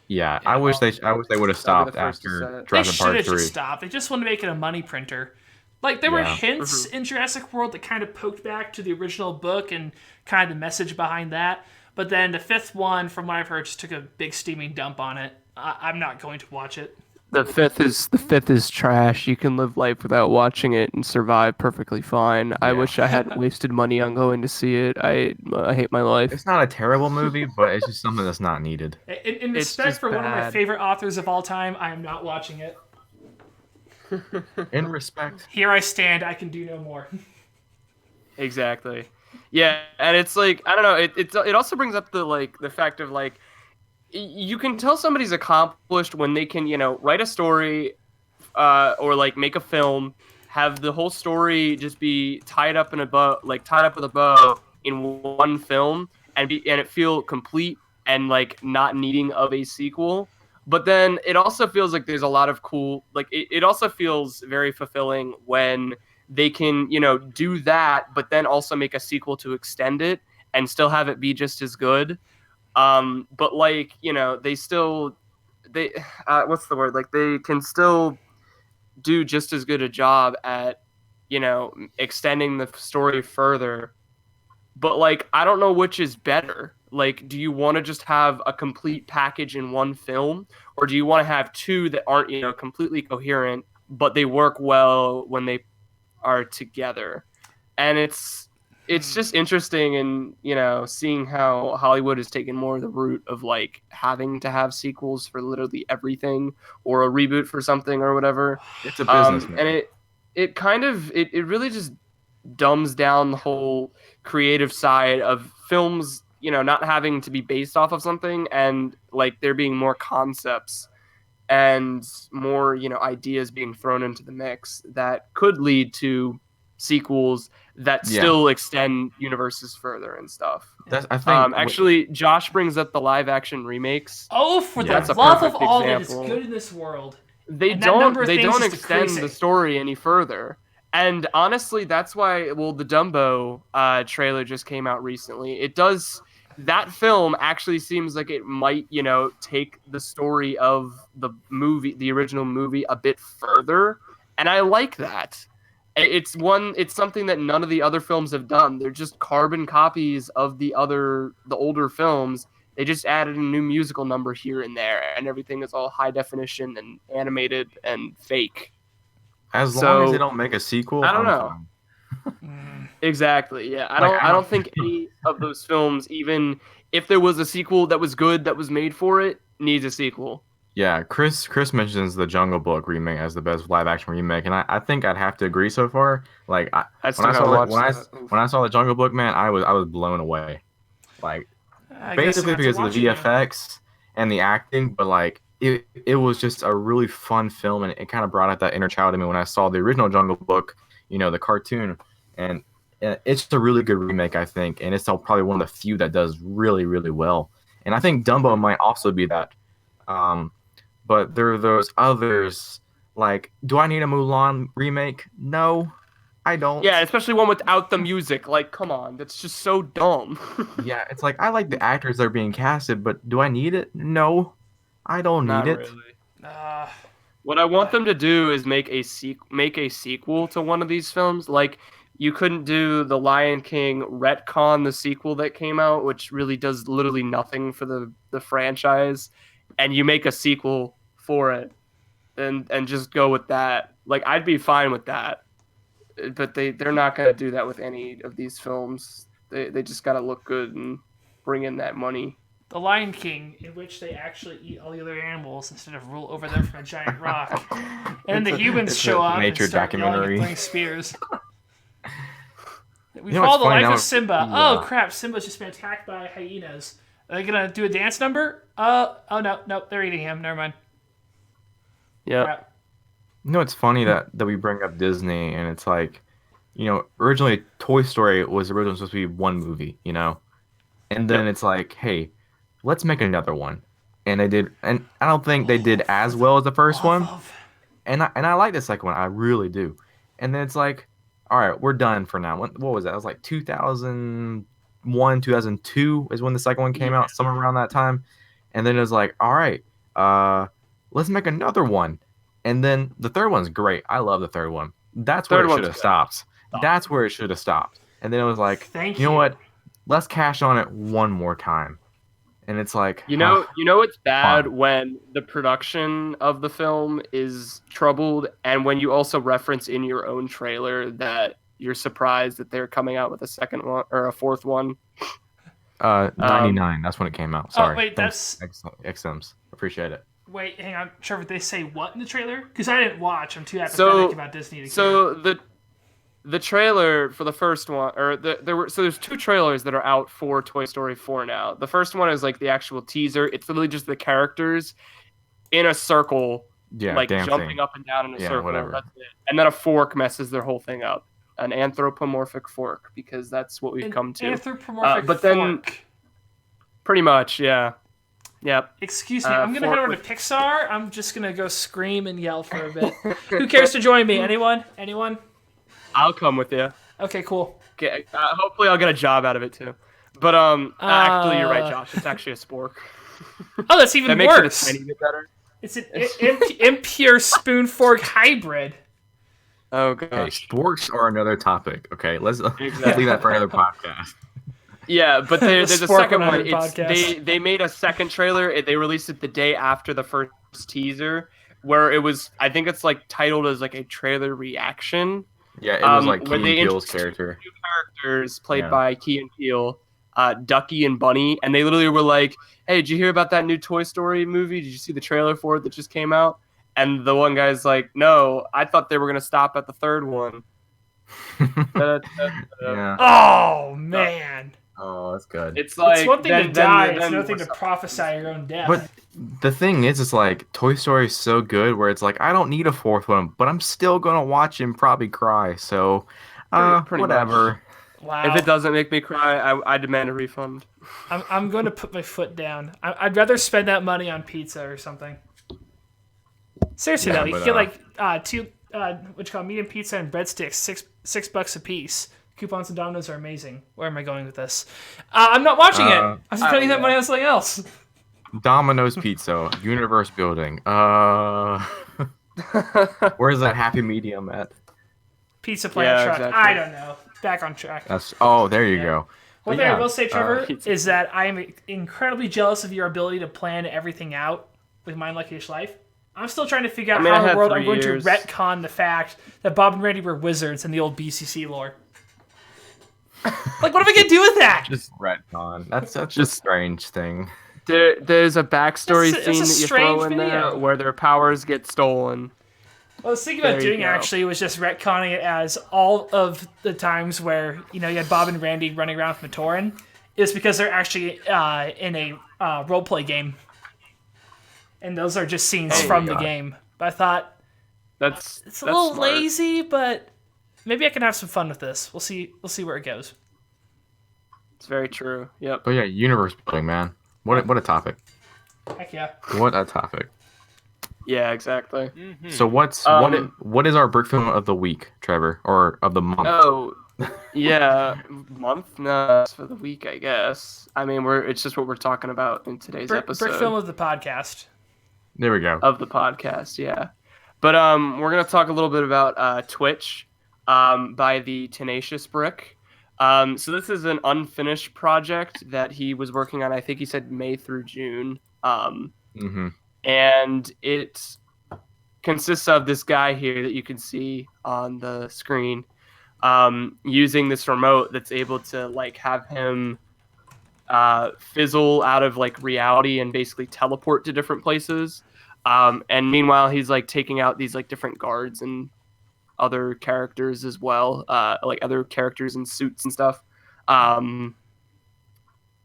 yeah, I wish they would have I'll be the stopped first to say after it. They Jurassic should Park have 3. just stopped. They just want to make it a money printer. Like, there were Yeah. hints in Jurassic World that kind of poked back to the original book and kind of the message behind that. But then the fifth one, from what I've heard, just took a big steaming dump on it. I'm not going to watch it. The fifth is trash. You can live life without watching it and survive perfectly fine. I Yeah. wish I hadn't wasted money on going to see it. I hate my life. It's not a terrible movie, but it's just something that's not needed. In It's respect just for one of my bad. favorite authors of all time, I am not watching it. In respect, Here I stand. I can do no more. Exactly. Yeah, and it's like I don't know. It also brings up the fact of you can tell somebody's accomplished when they can write a story, or make a film, have the whole story just be tied up with a bow in one film and it feel complete and not needing of a sequel. But then it also feels like there's a lot of cool it also feels very fulfilling when they can do that, but then also make a sequel to extend it and still have it be just as good. But they still they what's the word, they can still do just as good a job at extending the story further. But I don't know which is better. Do you want to just have a complete package in one film, or do you want to have two that aren't completely coherent but they work well when they are together? And it's just interesting, and seeing how Hollywood has taken more of the route of having to have sequels for literally everything, or a reboot for something or whatever. it's a business, And man. it kind of it really just dumbs down the whole creative side of films, not having to be based off of something, and there being more concepts and more ideas being thrown into the mix that could lead to sequels that Yeah. still extend universes further and stuff. I think Actually, Josh brings up the live action remakes. Oh, for Yeah. the That's a love of perfect all that is example. good in this world. They And that number of don't things is extend decreasing. the story any further. And honestly, that's why the Dumbo trailer just came out recently. It does. That film actually seems like it might, take the story of the original movie, a bit further, and I like that. It's something that none of the other films have done. They're just carbon copies of the older films. They just added a new musical number here and there, and everything is all high definition and animated and fake. as long as So, they don't make a sequel, I don't I'm know. fine. Exactly. Yeah. I Like, don't think any of those films, even if there was a sequel that was good that was made for it, needs a sequel. Yeah, Chris mentions the Jungle Book remake as the best live action remake, and I think I'd have to agree so far. Like I still haven't watched that. when I saw the Jungle Book, man, I was blown away. Like I guess basically I'll have to because of watch the it now. VFX and the acting, but it was just a really fun film, and it kind of brought out that inner child in me when I saw the original Jungle Book, the cartoon, and it's a really good remake, I think, and it's probably one of the few that does really, really well. And I think Dumbo might also be that. But there are those others. Like, do I need a Mulan remake? No, I don't. Yeah, especially one without the music. Come on, that's just so dumb. Yeah, it's like I like the actors that are being casted, but do I need it? No, I don't Not need it. really. What I want them to do is make a sequel to one of these films. You couldn't do the Lion King retcon the sequel that came out, which really does literally nothing for the franchise, and you make a sequel for it, and just go with that. I'd be fine with that, but they're not gonna do that with any of these films. They just gotta look good and bring in that money. The Lion King, in which they actually eat all the other animals instead of rule over them from a giant rock. And then the humans show up and nature start yelling documentary. and throwing spears. We You know follow what's the funny life now? of Simba. Yeah. Oh crap! Simba's just been attacked by hyenas. Are they gonna do a dance number? Oh no, they're eating him. Never mind. Yeah. Crap. You know, it's funny that we bring up Disney, and it's like, originally Toy Story was originally supposed to be one movie, and then it's like, hey, let's make another one, and they did, and I don't think they did as well as the first one, and I like the second one, I really do, and then it's like, all right, we're done for now. What was that? It was like 2001, 2002 is when the second one came out, somewhere around that time, and then it was like, all right, let's make another one. And then the third one's great. I love the third one. That's where it should have stopped. That's where it should have stopped. And then it was like, Thank you know what? Let's cash on it one more time. And it's like, You know it's bad when the production of the film is troubled, and when you also reference in your own trailer that you're surprised that they're coming out with a second one or a fourth one. 99. That's when it came out. Sorry. Oh wait, Thanks, XMs. Appreciate it. Wait, hang on, Trevor. They say what in the trailer? Because I didn't watch. I'm too apathetic about Disney to care. So the trailer for the first one, or there's two trailers that are out for Toy Story 4 now. The first one is like the actual teaser. It's literally just the characters in a circle, like jumping up and down in a circle. Whatever. That's it. And then a fork messes their whole thing up. An anthropomorphic fork, because that's what we've come to. Anthropomorphic but then, fork. Pretty much, yeah. Yep. Excuse me, I'm going to head over to Pixar. I'm just going to go scream and yell for a bit. Who cares to join me? Anyone? I'll come with you. Okay, cool. Okay, hopefully I'll get a job out of it too. But actually, you're right, Josh. It's actually a spork. Oh, that's even that worse. Makes it a tiny bit better. It's an impure spoon fork hybrid. Oh gosh. Hey, sporks are another topic. Okay, let's leave that for another podcast. Yeah, but there's a second one. They made a second trailer. They released it the day after the first teaser, where it was. I think it's like titled as like a trailer reaction. Yeah, it was like Key and Peele's character. Two characters played by Key and Peele, Ducky and Bunny, and they literally were like, "Hey, did you hear about that new Toy Story movie? Did you see the trailer for it that just came out?" And the one guy's like, "No, I thought they were gonna stop at the third one." Yeah. Oh man. Oh, that's good. It's like it's one thing to die. It's another thing to prophesy your own death. But the thing is, it's like Toy Story is so good, where it's like I don't need a fourth one, but I'm still gonna watch and probably cry. So, pretty whatever. Wow. If it doesn't make me cry, I demand a refund. I'm going to put my foot down. I'd rather spend that money on pizza or something. Seriously though, you get like two medium pizza and breadsticks, $6 a piece. Coupons and Domino's are amazing. Where am I going with this? I'm not watching it. I'm spending that money on something else. Domino's Pizza, universe building. Where's that happy medium at? Pizza Planet truck. Exactly. I don't know. Back on track. There you go. One thing I will say, Trevor, is that I am incredibly jealous of your ability to plan everything out with Mind Luckish Life. I'm still trying to figure out how in the world I'm going to retcon the fact that Bob and Randy were wizards in the old BCC lore. Like, what am I going to do with that? Just retcon. That's such a strange thing. There's a backstory scene that you throw in there where their powers get stolen. What I was thinking about doing actually was just retconning it as all of the times where you had Bob and Randy running around with Matoran is because they're actually in a roleplay game, and those are just scenes from the game. But I thought it's a little lazy, but maybe I can have some fun with this. We'll see where it goes. It's very true. Yep. But yeah, universe building, man. What a topic. Heck yeah. What a topic. Yeah, exactly. Mm-hmm. So what is our brick film of the week, Trevor, or of the month? Oh, yeah, month? No, it's for the week, I guess. I mean, it's just what we're talking about in today's episode. Brick film of the podcast. There we go. Of the podcast, yeah. But we're gonna talk a little bit about Twitch, by the Tenacious Brick. So this is an unfinished project that he was working on. I think he said May through June. And it consists of this guy here that you can see on the screen, using this remote that's able to like have him fizzle out of like reality and basically teleport to different places. And meanwhile, he's like taking out these like different guards and other characters as well, like other characters in suits and stuff.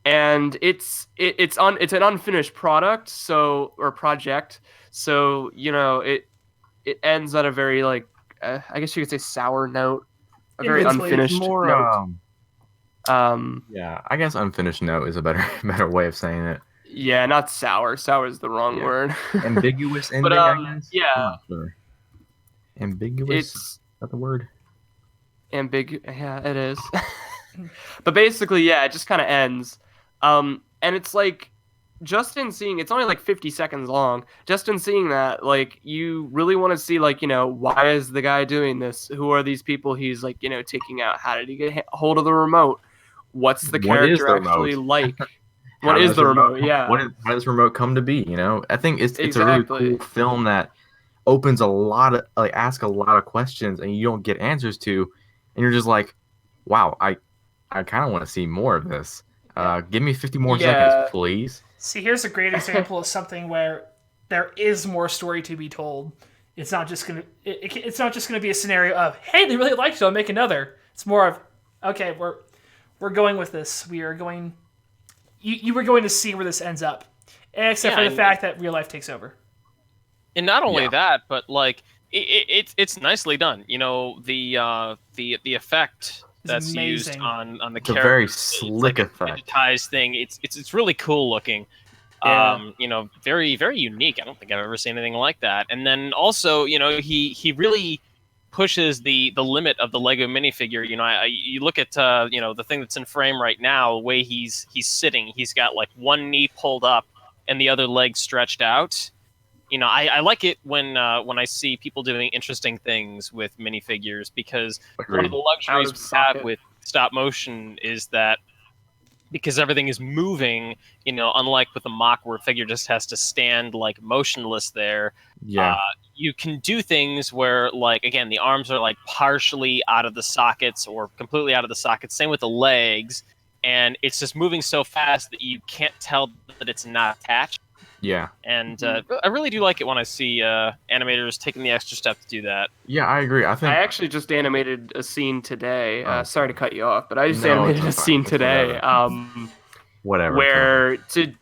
And it's an unfinished product, so or project. So it ends on a very like I guess you could say sour note, a very Admittedly. unfinished More, note. yeah, I guess unfinished note is a better better way of saying it. Yeah, not sour. Sour is the wrong Yeah. word. Ambiguous ending, But I guess. yeah, I'm not sure. Ambiguous. it's Is that the word? Yeah, it is. But basically, yeah, it just kind of ends. And it's like just in seeing it's only like 50 seconds long. Just in seeing that, like you really want to see like, why is the guy doing this? Who are these people he's like, taking out? How did he get hold of the remote? What's the What is character the actually remote? like? How What is does the remote? Yeah. How does remote come to be? I think it's a really Exactly. cool film that opens a lot of like ask a lot of questions and you don't get answers to, and you're just like, wow, I kind of want to see more of this. Give me 50 more Yeah. seconds, please. See, here's a great example of something where there is more story to be told. It's not just gonna. It's not just gonna be a scenario of, hey, they really liked it, I'll make another. It's more of, okay, we're going with this. We are going. You were going to see where this ends up, except for the fact that real life takes over. And not only Yeah. that, but like it's nicely done. The effect that's used amazing. on the It's a character. very It's slick like effect. a digitized thing. It's really cool looking. Yeah. Very very unique. I don't think I've ever seen anything like that. And then also, he really pushes the limit of the Lego minifigure. You look at the thing that's in frame right now. The way he's sitting, he's got like one knee pulled up and the other leg stretched out. I like it when I see people doing interesting things with minifigures, because one of the luxuries Out of we socket. have with stop motion is that because everything is moving, unlike with a mock where a figure just has to stand like motionless there, Yeah. you can do things where, like, again, the arms are like partially out of the sockets or completely out of the sockets. Same with the legs, and it's just moving so fast that you can't tell that it's not attached. Yeah. And I really do like it when I see animators taking the extra step to do that. Yeah, I agree. I I think actually just animated a scene today. Oh. Sorry to cut you off, but I just No, animated a it's fine. scene It's today. whatever. Where to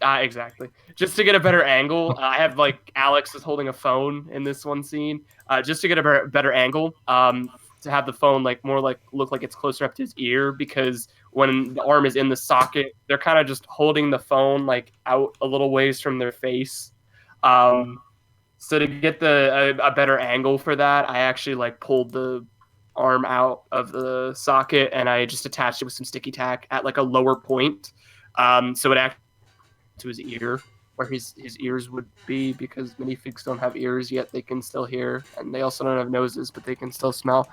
exactly just to get a better angle, I have like Alex is holding a phone in this one scene, just to get a better angle, to have the phone like more like look like it's closer up to his ear, because when the arm is in the socket, they're kind of just holding the phone like out a little ways from their face. So to get a better angle for that, I actually like pulled the arm out of the socket and I just attached it with some sticky tack at like a lower point, so it acted to his ear, where his ears would be, because minifigs don't have ears yet they can still hear, and they also don't have noses but they can still smell.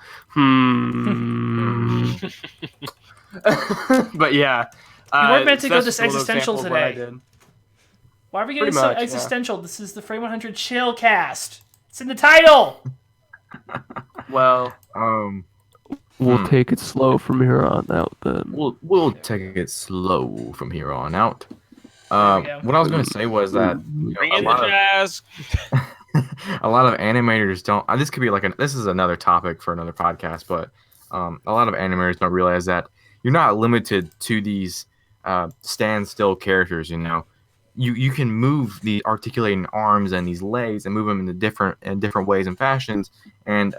But yeah, You weren't meant to go that's this just a little existential example of what I today. did. Why are we getting Pretty so much, yeah. existential? This is the Frame100 Chillcast. It's in the title. Well, we'll take it slow from here on out then. we'll take it slow from here on out. There we go. What I was going to say was that Bring a in the lot of jazz. a lot of animators don't. This could be this is another topic for another podcast, but a lot of animators don't realize that you're not limited to these standstill characters. You can move the articulating arms and these legs and move them in different ways and fashions, and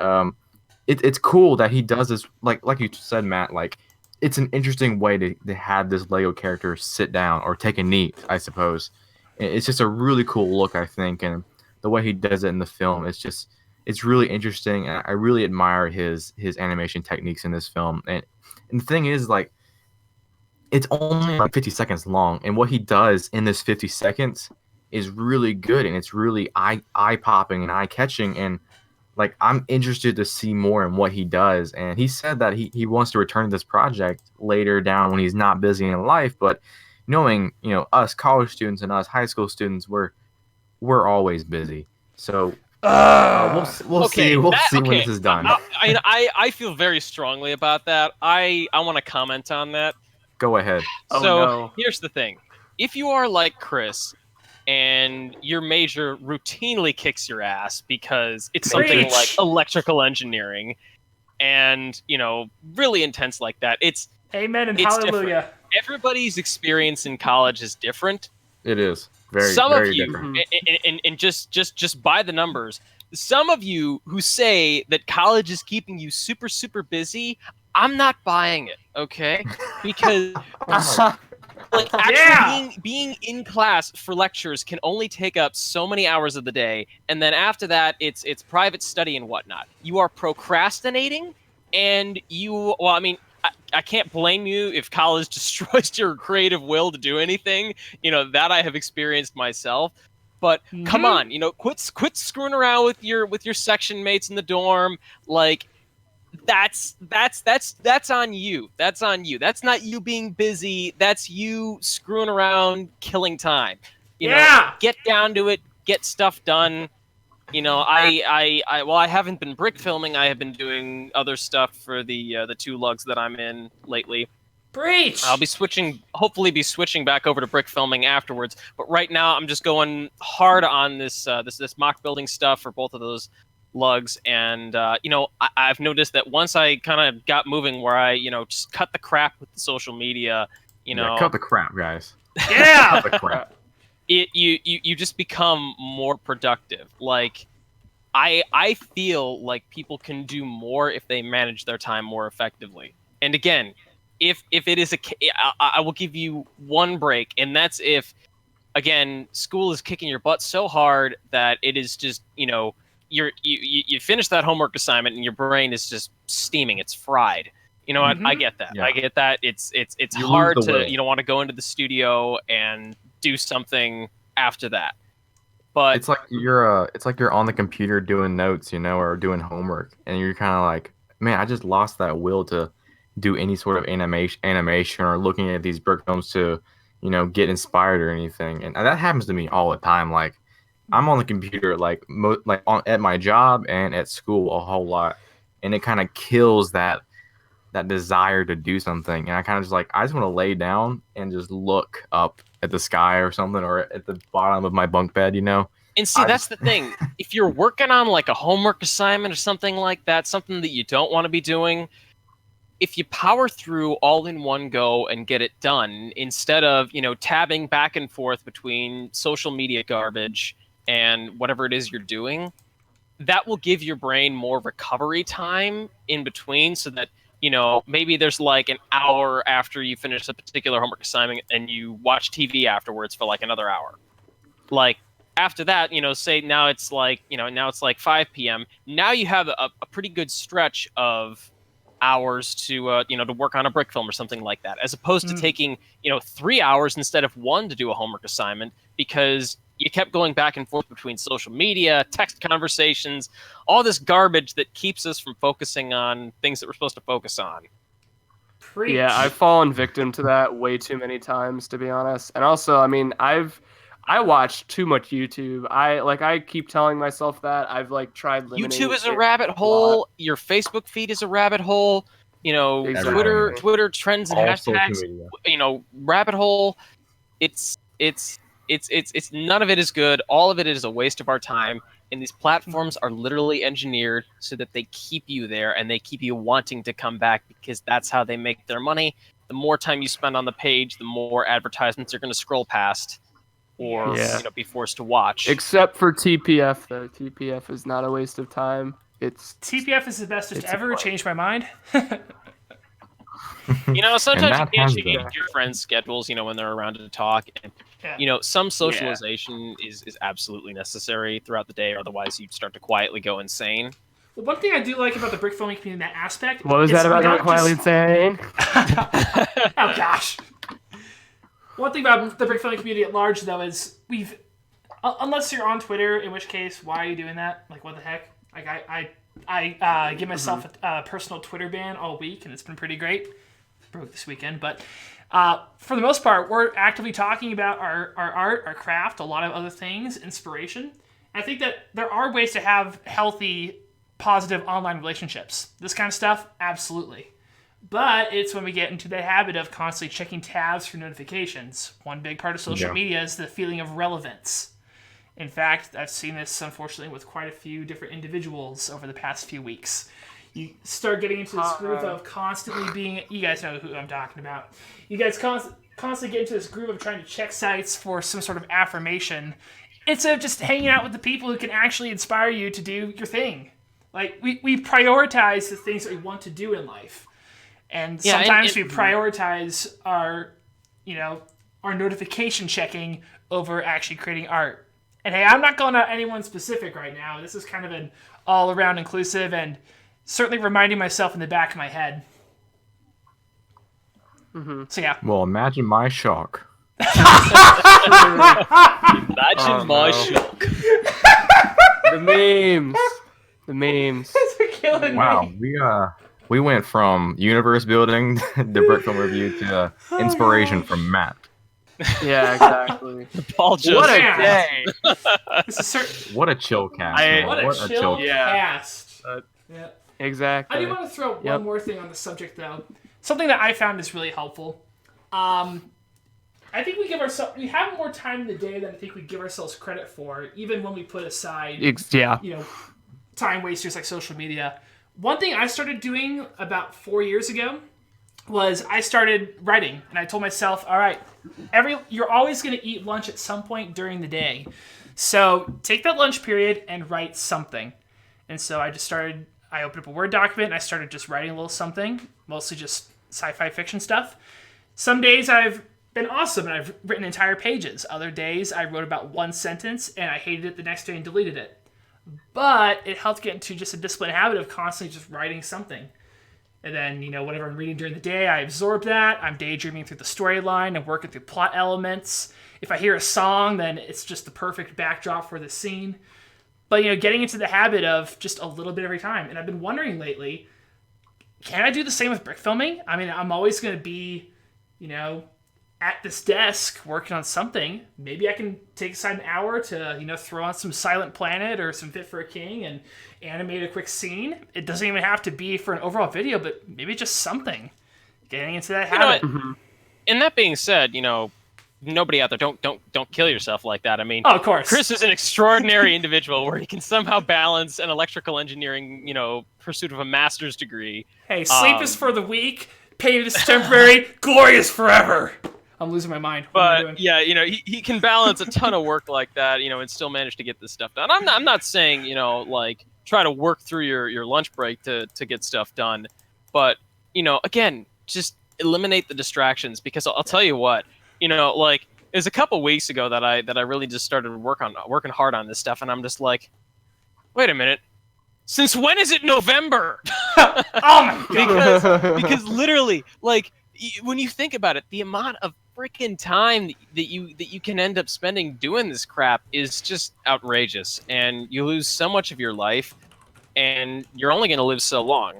it's cool that he does this. Like you said, Matt, like it's an interesting way to have this Lego character sit down or take a knee, I suppose. It's just a really cool look, I think, and the way he does it in the film, it's really interesting. And I really admire his animation techniques in this film. And the thing is, like, it's only like 50 seconds long, and what he does in this 50 seconds is really good, and it's really eye popping and eye catching, and like I'm interested to see more in what he does. And he said that he wants to return to this project later down when he's not busy in life, but knowing us college students and us high school students, we're always busy, so we'll see when this is done. I feel very strongly about that. I want to comment on that. Go ahead. Oh, So no. here's the thing: if you are like Chris, and your major routinely kicks your ass because it's something Preach! like electrical engineering, and really intense like that, it's Amen and different. hallelujah. Everybody's experience in college is different. It is very, Some of very you, different. and just by the numbers, some of you who say that college is keeping you super, super busy, I'm not buying it, okay? Because like actually being in class for lectures can only take up so many hours of the day, and then after that, it's private study and whatnot. You are procrastinating, and I can't blame you if college destroys your creative will to do anything. That I have experienced myself. But come on, quit screwing around with your section mates in the dorm. Like that's on you. That's on you. That's not you being busy. That's you screwing around, killing time. Get down to it. Get stuff done. I haven't been brick filming. I have been doing other stuff for the two lugs that I'm in lately. Preach! I'll be hopefully be switching back over to brick filming afterwards. But right now, I'm just going hard on this mock building stuff for both of those lugs. And I've noticed that once I kind of got moving, where I just cut the crap with the social media, Cut the crap, guys. Yeah! Cut the crap. you just become more productive. Like I feel like people can do more if they manage their time more effectively. And again, if it is I will give you one break, and that's if again school is kicking your butt so hard that it is just you finish that homework assignment and your brain is just steaming, it's fried. What? I get that. Yeah. I get that. It's You hard lose the to will. want to go into the studio and do something after that. But It's like you're on the computer doing notes, or doing homework, and you're kind of like, man, I just lost that will to do any sort of animation or looking at these brick films to, get inspired or anything. And that happens to me all the time. Like, I'm on the computer at my job and at school a whole lot, and it kind of kills that desire to do something. And I kind of I just want to lay down and just look up at the sky or something, or at the bottom of my bunk bed, And see, that's the thing. If you're working on like a homework assignment or something like that, something that you don't want to be doing, if you power through all in one go and get it done, instead of, tabbing back and forth between social media garbage and whatever it is you're doing, that will give your brain more recovery time in between, so that maybe there's like an hour after you finish a particular homework assignment and you watch TV afterwards for like another hour. Like after that, say now it's like 5 p.m. Now you have a pretty good stretch of hours to to work on a brick film or something like that, as opposed to taking 3 hours instead of one to do a homework assignment, because you kept going back and forth between social media, text conversations, all this garbage that keeps us from focusing on things that we're supposed to focus on. Preach! Yeah, I've fallen victim to that way too many times, to be honest. And also, I mean, I watch too much YouTube. I keep telling myself that. I've tried limiting YouTube is a it rabbit a lot. hole. Your Facebook feed is a rabbit hole. Exactly. Twitter trends and all hashtags. social media. Rabbit hole. It's none of it is good. All of it is a waste of our time. And these platforms are literally engineered so that they keep you there and they keep you wanting to come back, because that's how they make their money. The more time you spend on the page, the more advertisements you're going to scroll past or Yeah. be forced to watch. Except for TPF, though. TPF is not a waste of time. TPF is the bestest it's ever. Changed my mind. Sometimes you that can't has change been. your friends' schedules, when they're around to talk. And, Yeah. some socialization is absolutely necessary throughout the day. Otherwise, you'd start to quietly go insane. Well, one thing I do like about the brick filming community in that aspect. What was that about not quietly just- insane? Oh gosh. One thing about the brick filming community at large, though, is unless you're on Twitter, in which case, why are you doing that? Like, what the heck? Like, I give myself a personal Twitter ban all week, and it's been pretty great. Broke this weekend, but for the most part, we're actively talking about our art, our craft, a lot of other things, inspiration. I think that there are ways to have healthy, positive online relationships. This kind of stuff, absolutely. But it's when we get into the habit of constantly checking tabs for notifications. One big part of social media is the feeling of relevance. In fact, I've seen this, unfortunately, with quite a few different individuals over the past few weeks. You start getting into this groove of constantly being... You guys know who I'm talking about. You guys constantly get into this groove of trying to check sites for some sort of affirmation instead of just hanging out with the people who can actually inspire you to do your thing. Like, we prioritize the things that we want to do in life. And sometimes we prioritize our notification checking over actually creating art. And hey, I'm not going at anyone specific right now. This is kind of an all-around inclusive and certainly reminding myself in the back of my head. Mm-hmm. So yeah. Well, imagine my shock. Imagine my shock. The memes. It's killing me. We went from universe building, the brick film review, to inspiration from Matt. Yeah, exactly. Paul just what a day! What a chill cast. What a chill cast. Yeah. Exactly. I do want to throw one more thing on the subject, though. Something that I found is really helpful. I think we have more time in the day than I think we give ourselves credit for, even when we put aside, time wasters like social media. One thing I started doing about 4 years ago was I started writing, and I told myself, all right, you're always going to eat lunch at some point during the day. So take that lunch period and write something. And so I opened up a Word document, and I started just writing a little something, mostly just sci-fi fiction stuff. Some days I've been awesome, and I've written entire pages. Other days I wrote about one sentence, and I hated it the next day and deleted it. But it helped get into just a disciplined habit of constantly just writing something. And then, whatever I'm reading during the day, I absorb that. I'm daydreaming through the storyline and working through plot elements. If I hear a song, then it's just the perfect backdrop for the scene. But, getting into the habit of just a little bit every time. And I've been wondering lately, can I do the same with brick filming? I mean, I'm always going to be, at this desk working on something. Maybe I can take aside an hour to, throw on some Silent Planet or some Fit for a King and animate a quick scene. It doesn't even have to be for an overall video, but maybe just something. Getting into that habit. And that being said, nobody out there, don't kill yourself like that. I mean, of course. Chris is an extraordinary individual where he can somehow balance an electrical engineering, pursuit of a master's degree. Hey, sleep is for the weak, pain is temporary, glory is forever. I'm losing my mind. But yeah, he can balance a ton of work like that, and still manage to get this stuff done. I'm not saying, try to work through your lunch break to get stuff done. But, again, just eliminate the distractions, because I'll tell you what, it was a couple weeks ago that I really just started working hard on this stuff, and I'm just like, wait a minute. Since when is it November? Oh my God. because literally, when you think about it, the amount of freaking time that you can end up spending doing this crap is just outrageous, and you lose so much of your life, and you're only going to live so long.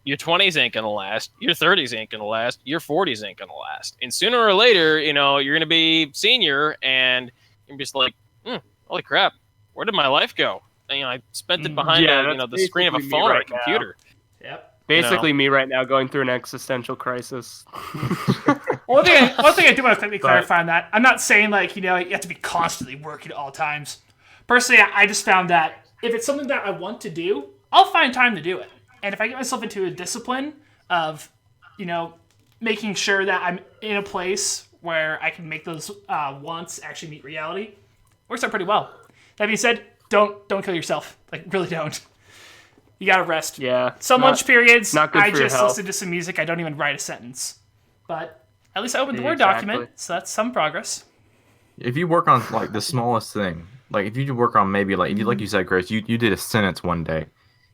Your 20s ain't going to last, your 30s ain't going to last, your 40s ain't going to last, and sooner or later, you're going to be senior, and you're just like, holy crap, where did my life go? And, I spent it behind the screen of a phone or a computer. Yep. Basically, me right now going through an existential crisis. One thing I do want to quickly clarify on that. I'm not saying you have to be constantly working at all times. Personally, I just found that if it's something that I want to do, I'll find time to do it. And if I get myself into a discipline of, making sure that I'm in a place where I can make those wants actually meet reality, works out pretty well. That being said, don't kill yourself. Really don't. You gotta rest. Yeah. Some lunch periods, I just health. listen to some music. I don't even write a sentence. But at least I opened the Word document, so that's some progress. If you work on the smallest thing, if you work on maybe if you, like you said, Chris, you did a sentence one day.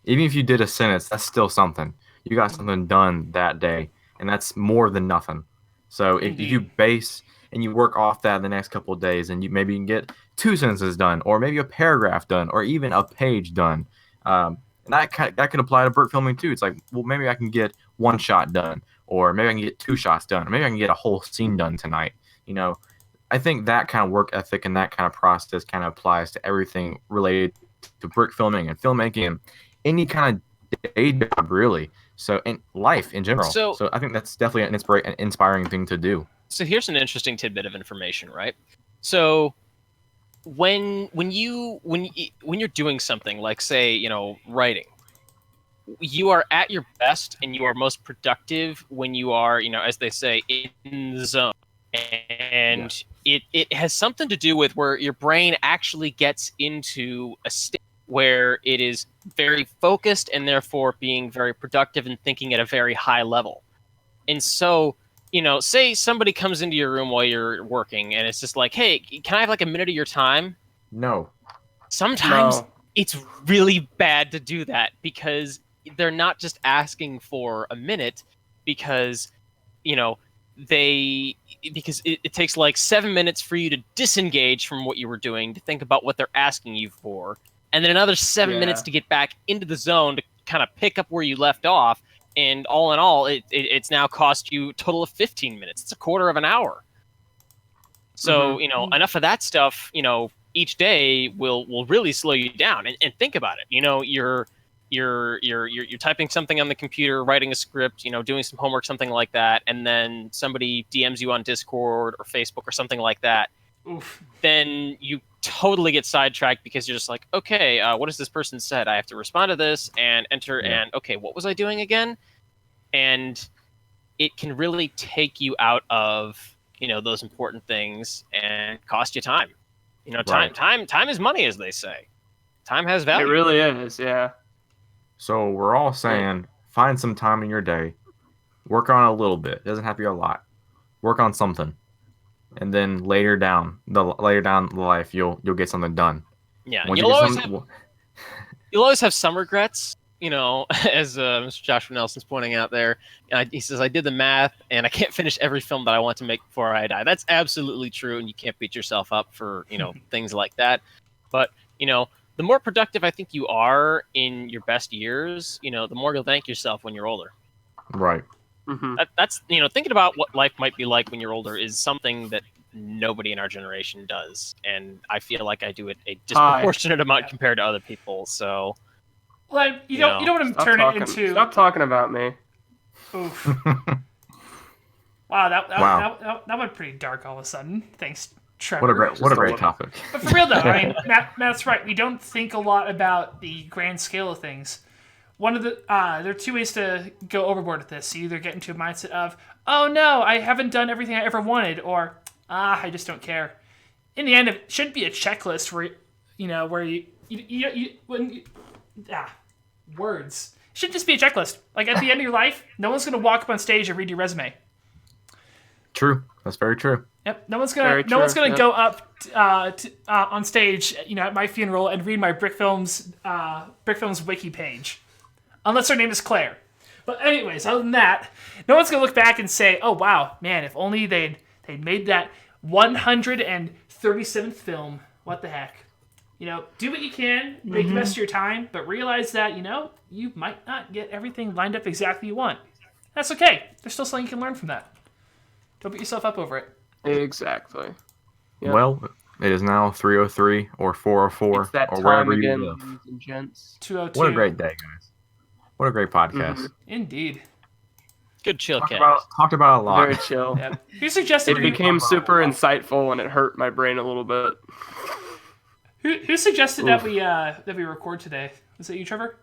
Even if you did a sentence, that's still something. You got something done that day, and that's more than nothing. So if you base and you work off that the next couple of days, and you maybe can get 2 sentences done, or maybe a paragraph done, or even a page done. And that can apply to brick filming too. It's maybe I can get 1 shot done, or maybe I can get 2 shots done, or maybe I can get a whole scene done tonight. I think that kind of work ethic and that kind of process kind of applies to everything related to brick filming and filmmaking and any kind of day job, really. So in life in general. So- So I think that's definitely an inspiring thing to do. So here's an interesting tidbit of information, right? So when you're doing something like, say, writing, you are at your best and you are most productive when you are, as they say, in the zone. And it has something to do with where your brain actually gets into a state where it is very focused and therefore being very productive and thinking at a very high level. And so, say somebody comes into your room while you're working and it's just like, hey, can I have like a minute of your time? No. Sometimes No. it's really bad to do that because they're not just asking for a minute because, it takes like 7 minutes for you to disengage from what you were doing to think about what they're asking you for. And then another 7 minutes Yeah. to get back into the zone to kind of pick up where you left off. And all in all, it's now cost you a total of 15 minutes. It's a quarter of an hour. So, enough of that stuff, each day will really slow you down. And think about it. You're typing something on the computer, writing a script, doing some homework, something like that, and then somebody DMs you on Discord or Facebook or something like that. Oof. Then you totally get sidetracked because you're just like, okay, what has this person said? I have to respond to this and enter. Yeah. And okay, what was I doing again? And it can really take you out of those important things and cost you time. Right. Time is money, as they say. Time has It value. really is, yeah. So we're all saying find some time in your day, work on it a little bit. It doesn't have to be a lot. Work on something, and then later down the life, you'll get something done. Yeah, Once you'll you get always some- you'll always have some regrets. As Mr. Joshua Nelson's pointing out there, he says, I did the math and I can't finish every film that I want to make before I die. That's absolutely true, and you can't beat yourself up for, things like that. But, the more productive I think you are in your best years, the more you'll thank yourself when you're older. Right. Mm-hmm. That's, thinking about what life might be like when you're older is something that nobody in our generation does. And I feel like I do it a disproportionate amount compared to other people. So... Like you don't want to turn it into. Stop talking about me. Oof. Wow, that went pretty dark all of a sudden. Thanks, Trevor. What a great topic. But for real though, I mean, Matt's right. We don't think a lot about the grand scale of things. One of the there are two ways to go overboard with this. You either get into a mindset of, oh no, I haven't done everything I ever wanted, or I just don't care. In the end, it shouldn't be a checklist where words. It should just be a checklist. Like at the end of your life, no one's gonna walk up on stage and read your resume. True. That's very true. Yep. No one's gonna go up on stage, at my funeral and read my Brick Films wiki page, unless their name is Claire. But anyways, other than that, no one's gonna look back and say, "Oh wow, man, if only they'd made that 137th film. What the heck." Do what you can, make the best of your time, but realize that, you might not get everything lined up exactly you want. That's okay. There's still something you can learn from that. Don't beat yourself up over it. Exactly. Yep. Well, it is now 3:03 or 4:04 It's that or time wherever again, you live. ladies and gents. 202. What a great day, guys. What a great podcast. Indeed. Good chill, cat. Talked about a lot. Very chill. Yep. Who suggested It became super insightful and it hurt my brain a little bit. Who suggested that we record today? Was it you, Trevor?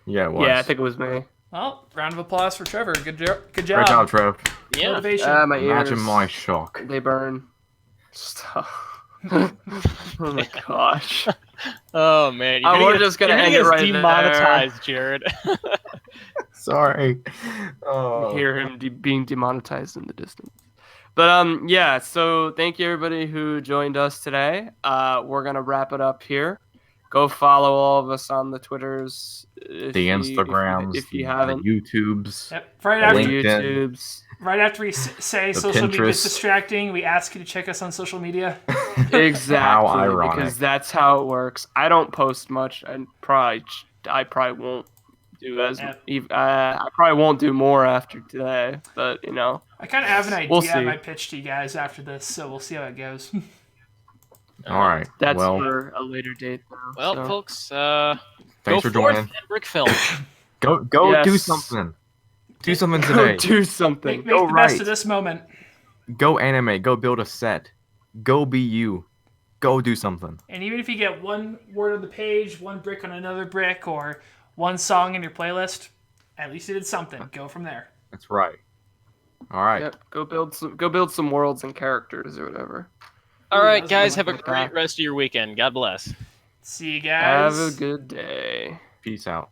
Yeah, it was. Yeah, I think it was me. Well, round of applause for Trevor. Good job. Great job, Trev. Yeah. Motivation. My ears. Imagine my shock. They burn. Stop. Oh my gosh. Oh man, We're just gonna end it right demonetized, Jared. Sorry. I hear him being demonetized in the distance. But yeah, so thank you everybody who joined us today. We're gonna wrap it up here. Go follow all of us on the Twitters, The Instagrams, if you the haven't. YouTubes. Yep. Right after LinkedIn. YouTubes. Right after we say The social media is Pinterest. distracting, we ask you to check us on social media. Exactly. How ironic. Because that's how it works. I don't post much, and I probably won't do as. I probably won't do more after today. But I kind of have an idea We'll of see. my pitch to you guys after this, so we'll see how it goes. All right. that's well, for a later date. Though, Well, so. folks, thanks go for forth joining. and brick film. Go do Yes. something. Do something Go today. do something. Make Go the best right. of this moment. Go animate. Go build a set. Go be you. Go do something. And even if you get one word on the page, one brick on another brick, or one song in your playlist, at least you did something. Go from there. That's right. All right. Yep. Go build some worlds and characters or whatever. All Ooh, right, that was guys, good have one. a great rest of your weekend. God bless. See you Have guys. a good day. Peace out.